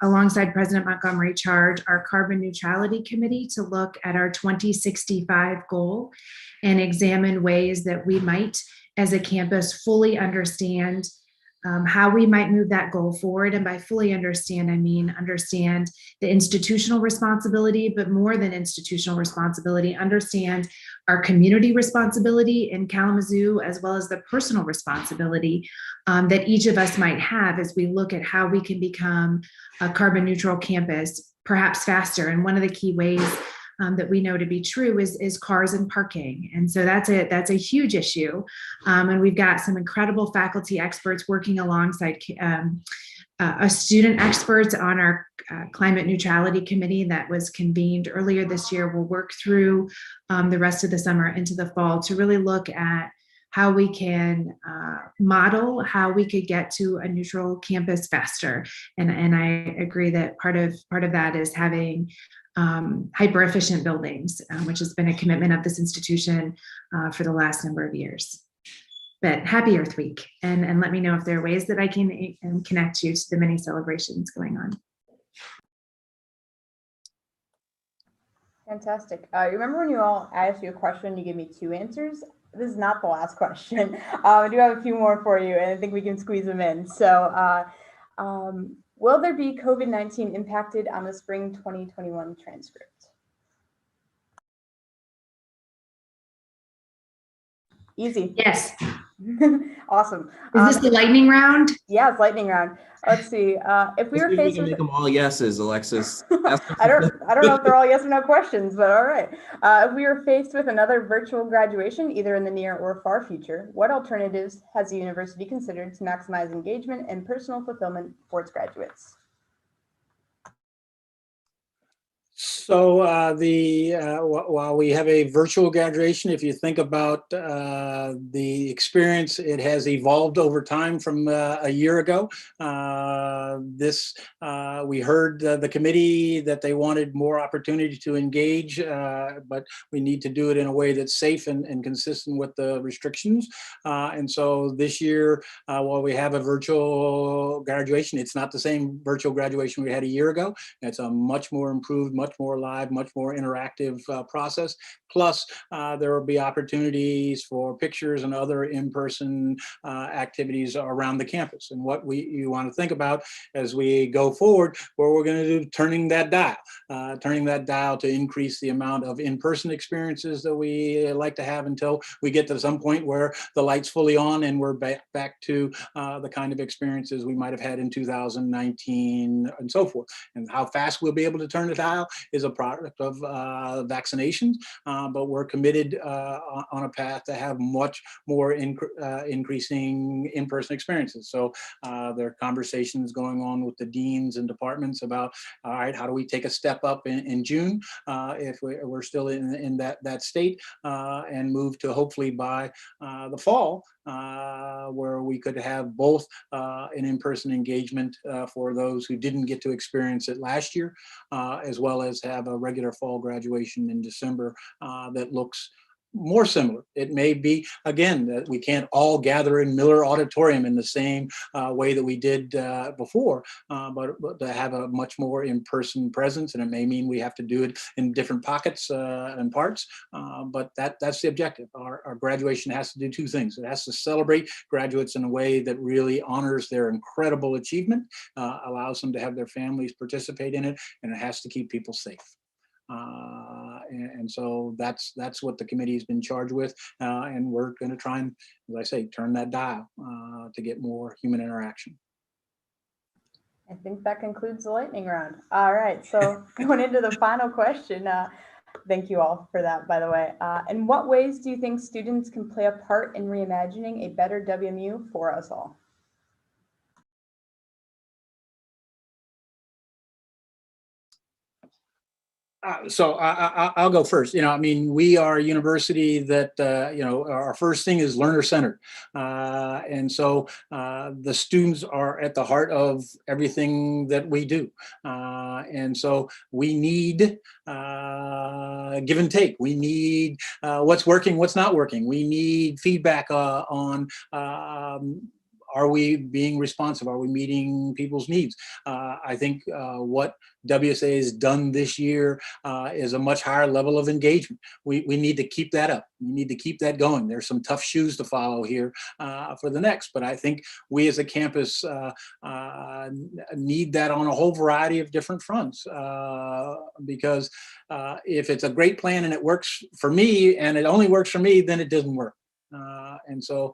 alongside President Montgomery, charge our Carbon Neutrality Committee to look at our 2065 goal and examine ways that we might, as a campus, fully understand how we might move that goal forward. And by fully understand, I mean understand the institutional responsibility, but more than institutional responsibility, understand our community responsibility in Kalamazoo, as well as the personal responsibility that each of us might have as we look at how we can become a carbon neutral campus, perhaps faster. And one of the key ways that we know to be true is cars and parking. And so that's a huge issue. And we've got some incredible faculty experts working alongside student experts on our climate neutrality committee that was convened earlier this year. We'll work through the rest of the summer into the fall to really look at how we can model how we could get to a neutral campus faster. And I agree that part of that is having hyper efficient buildings, which has been a commitment of this institution for the last number of years. But happy Earth Week, and let me know if there are ways that I can connect you to the many celebrations going on. Fantastic. Remember when I asked you a question, you gave me 2 answers? This is not the last question. I do have a few more for you, and I think we can squeeze them in. So will there be COVID-19 impacted on the spring 2021 transcript? Easy. Yes. Awesome. Is this the lightning round? Yeah, it's lightning round. Let's see. If we were We faced can with make them all yeses, Alexis. I don't know if they're all yes or no questions, but all right. If we were faced with another virtual graduation, either in the near or far future, what alternatives has the university considered to maximize engagement and personal fulfillment for its graduates? So while we have a virtual graduation, if you think about the experience, it has evolved over time from a year ago. We heard the committee that they wanted more opportunity to engage, but we need to do it in a way that's safe and consistent with the restrictions. And so this year, while we have a virtual graduation, it's not the same virtual graduation we had a year ago. It's a much more improved, much more live, much more interactive process. Plus, there will be opportunities for pictures and other in-person activities around the campus. And what you want to think about as we go forward, where we're going to do turning that dial to increase the amount of in-person experiences that we like to have until we get to some point where the light's fully on and we're back to the kind of experiences we might have had in 2019 and so forth. And how fast we'll be able to turn the dial is a product of vaccinations, but we're committed on a path to have much more increasing in-person experiences. So there are conversations going on with the deans and departments about, all right, how do we take a step up in June if we're still in that state and move to hopefully by the fall where we could have both an in-person engagement for those who didn't get to experience it last year, as well as have a regular fall graduation in December that looks more similar. It may be, again, that we can't all gather in Miller Auditorium in the same way that we did before, but to have a much more in-person presence, and it may mean we have to do it in different pockets and parts, but that's the objective. Our graduation has to do 2 things. It has to celebrate graduates in a way that really honors their incredible achievement, allows them to have their families participate in it, and it has to keep people safe. And so that's what the committee has been charged with, and we're going to try and, as I say, turn that dial to get more human interaction. I think that concludes the lightning round. All right, so going into the final question, Thank you all for that, by the way. In what ways do you think students can play a part in reimagining a better WMU for us all? So I'll go first. I mean, we are a university that, our first thing is learner-centered. And so the students are at the heart of everything that we do. And so we need give and take. We need what's working, what's not working. We need feedback on are we being responsive? Are we meeting people's needs? I think what WSA has done this year is a much higher level of engagement. We need to keep that up. We need to keep that going. There's some tough shoes to follow here for the next, but I think we as a campus need that on a whole variety of different fronts because if it's a great plan and it works for me and it only works for me, then it doesn't work. And so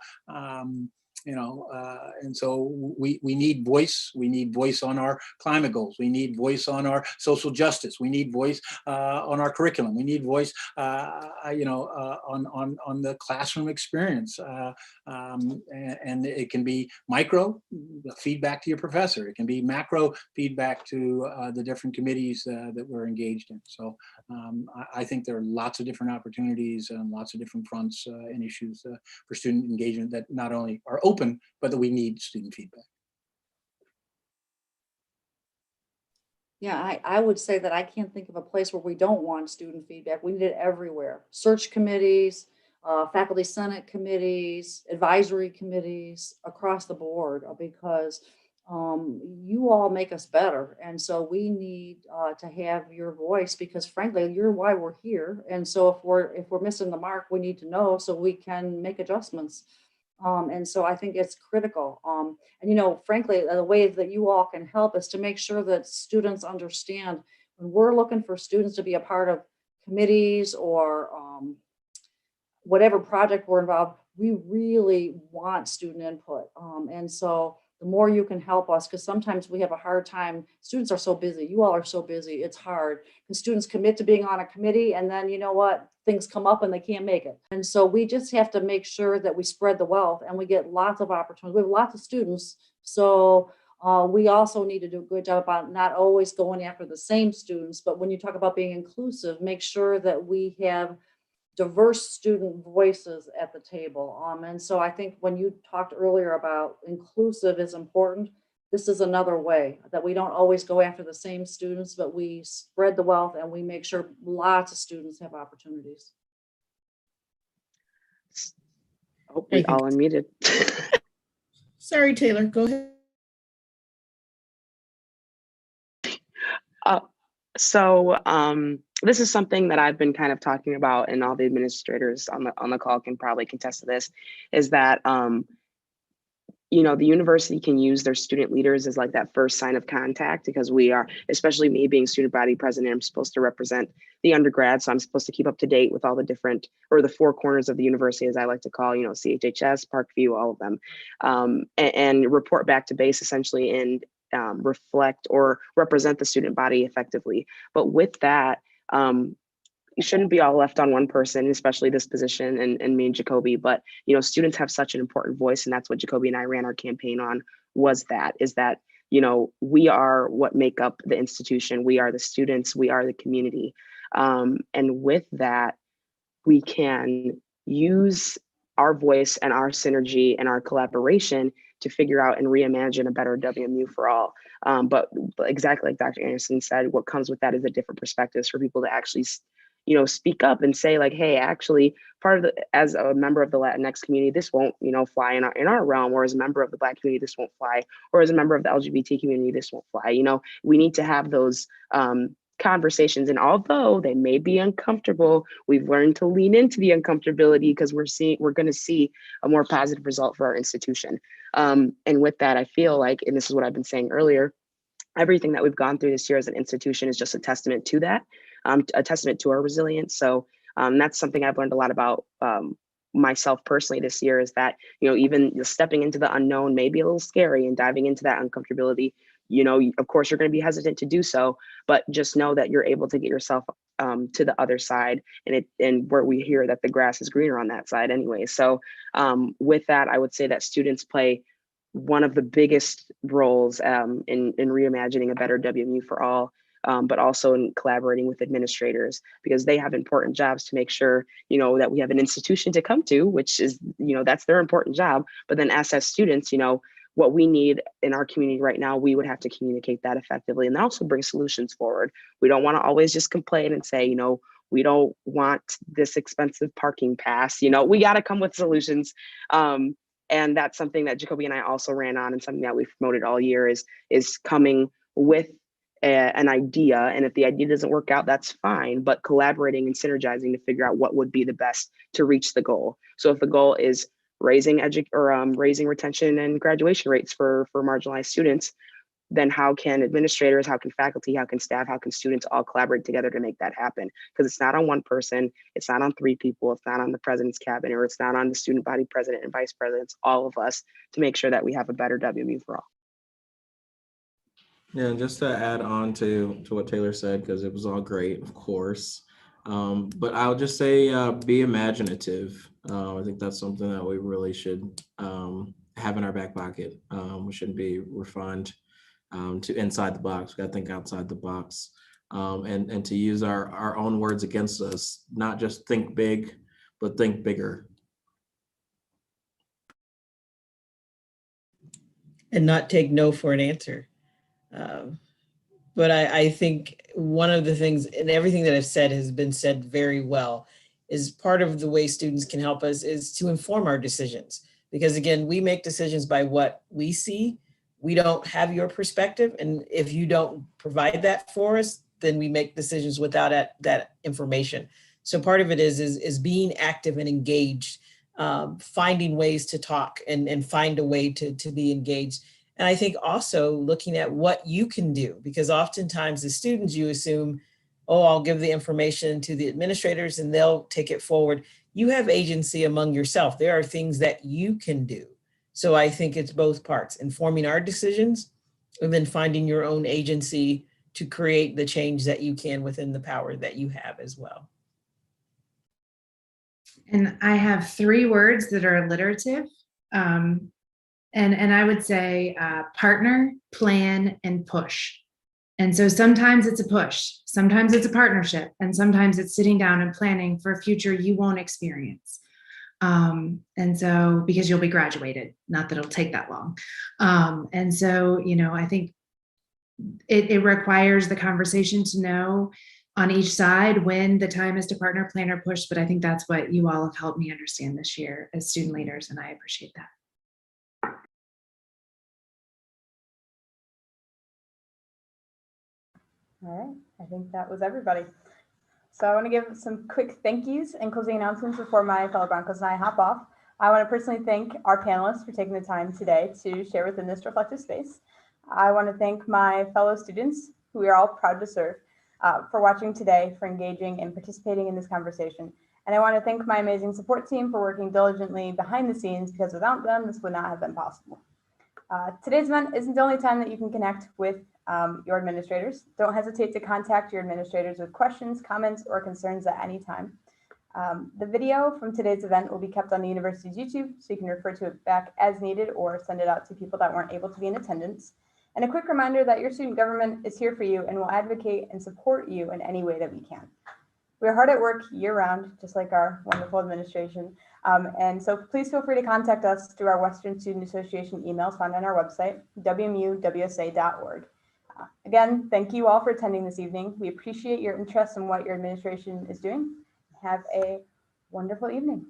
we need voice. We need voice on our climate goals. We need voice on our social justice. We need voice on our curriculum. We need voice, on the classroom experience. And it can be micro feedback to your professor. It can be macro feedback to the different committees that we're engaged in. So I think there are lots of different opportunities and lots of different fronts and issues for student engagement that not only are open, but that we need student feedback. Yeah, I would say that I can't think of a place where we don't want student feedback. We need it everywhere. Search committees, faculty senate committees, advisory committees across the board, because you all make us better. And so we need to have your voice because frankly, you're why we're here. And so if we're missing the mark, we need to know so we can make adjustments. And so I think it's critical. And frankly, the way that you all can help is to make sure that students understand when we're looking for students to be a part of committees or whatever project we're involved, we really want student input. And so the more you can help us, because sometimes we have a hard time. Students are so busy. You all are so busy. It's hard because students commit to being on a committee and then you know what? Things come up and they can't make it. And so we just have to make sure that we spread the wealth and we get lots of opportunities. We have lots of students. So we also need to do a good job about not always going after the same students, but when you talk about being inclusive, make sure that we have diverse student voices at the table. And so I think when you talked earlier about inclusive is important, this is another way that we don't always go after the same students, but we spread the wealth and we make sure lots of students have opportunities. Oh, we all unmuted. Sorry, Taylor, go ahead. This is something that I've been kind of talking about, and all the administrators on the call can probably contest to this, is that the university can use their student leaders as like that first sign of contact, because we are, especially me being student body president, I'm supposed to represent the undergrad. So I'm supposed to keep up to date with all the different, or the four corners of the university, as I like to call, CHHS, Parkview, all of them, and report back to base essentially and reflect or represent the student body effectively. But with that, you shouldn't be all left on one person, especially this position and me and Jacoby, but students have such an important voice, and that's what Jacoby and I ran our campaign on, is that we are what make up the institution. We are the students, we are the community. And with that, we can use our voice and our synergy and our collaboration to figure out and reimagine a better WMU for all. But exactly like Dr. Anderson said, what comes with that is a different perspectives for people to actually speak up and say like, hey, actually as a member of the Latinx community, this won't, fly in our realm, or as a member of the Black community, this won't fly, or as a member of the LGBT community, this won't fly. We need to have those conversations. And although they may be uncomfortable, we've learned to lean into the uncomfortability because we're going to see a more positive result for our institution. And with that, I feel like, and this is what I've been saying earlier, everything that we've gone through this year as an institution is just a testament to that, a testament to our resilience. So that's something I've learned a lot about myself personally this year, is that, even stepping into the unknown may be a little scary, and diving into that uncomfortability, of course, you're going to be hesitant to do so, but just know that you're able to get yourself to the other side, and where we hear that the grass is greener on that side anyway. So with that, I would say that students play one of the biggest roles in reimagining a better WMU for all, but also in collaborating with administrators, because they have important jobs to make sure, that we have an institution to come to, which is, that's their important job. But then us as students, what we need in our community right now, we would have to communicate that effectively and also bring solutions forward. We don't want to always just complain and say, we don't want this expensive parking pass. We got to come with solutions. And that's something that Jacoby and I also ran on, and something that we've promoted all year is coming with an idea. And if the idea doesn't work out, that's fine, but collaborating and synergizing to figure out what would be the best to reach the goal. So if the goal is raising retention and graduation rates for marginalized students, then how can administrators, how can faculty, how can staff, how can students all collaborate together to make that happen? Because it's not on one person, it's not on 3 people, it's not on the president's cabinet, or it's not on the student body president and vice presidents, all of us, to make sure that we have a better WMU for all. Yeah, and just to add on to what Taylor said, because it was all great, of course. But I'll just say be imaginative. I think that's something that we really should have in our back pocket. We shouldn't be refined to inside the box. We got to think outside the box, and to use our own words against us. Not just think big, but think bigger. And not take no for an answer. But I think one of the things, and everything that I've said has been said very well, is part of the way students can help us is to inform our decisions. Because again, we make decisions by what we see. We don't have your perspective. And if you don't provide that for us, then we make decisions without that information. So part of it is being active and engaged, finding ways to talk and find a way to be engaged. And I think also looking at what you can do, because oftentimes as students, you assume, oh, I'll give the information to the administrators and they'll take it forward. You have agency among yourself. There are things that you can do. So I think it's both parts, informing our decisions and then finding your own agency to create the change that you can within the power that you have as well. And I have 3 words that are alliterative. And I would say partner, plan, and push. And so sometimes it's a push, sometimes it's a partnership, and sometimes it's sitting down and planning for a future you won't experience. And so, because you'll be graduated, not that it'll take that long. And so, I think it requires the conversation to know on each side when the time is to partner, plan, or push. But I think that's what you all have helped me understand this year as student leaders, and I appreciate that. All right, I think that was everybody. So I want to give some quick thank yous and closing announcements before my fellow Broncos and I hop off. I want to personally thank our panelists for taking the time today to share within this reflective space. I want to thank my fellow students, who we are all proud to serve, for watching today, for engaging and participating in this conversation. And I want to thank my amazing support team for working diligently behind the scenes, because without them, this would not have been possible. Today's event isn't the only time that you can connect with your administrators. Don't hesitate to contact your administrators with questions, comments, or concerns at any time. The video from today's event will be kept on the university's YouTube, so you can refer to it back as needed or send it out to people that weren't able to be in attendance. And a quick reminder that your student government is here for you and will advocate and support you in any way that we can. We're hard at work year-round, just like our wonderful administration. And so please feel free to contact us through our Western Student Association emails found on our website, wmuwsa.org. Again, thank you all for attending this evening. We appreciate your interest in what your administration is doing. Have a wonderful evening.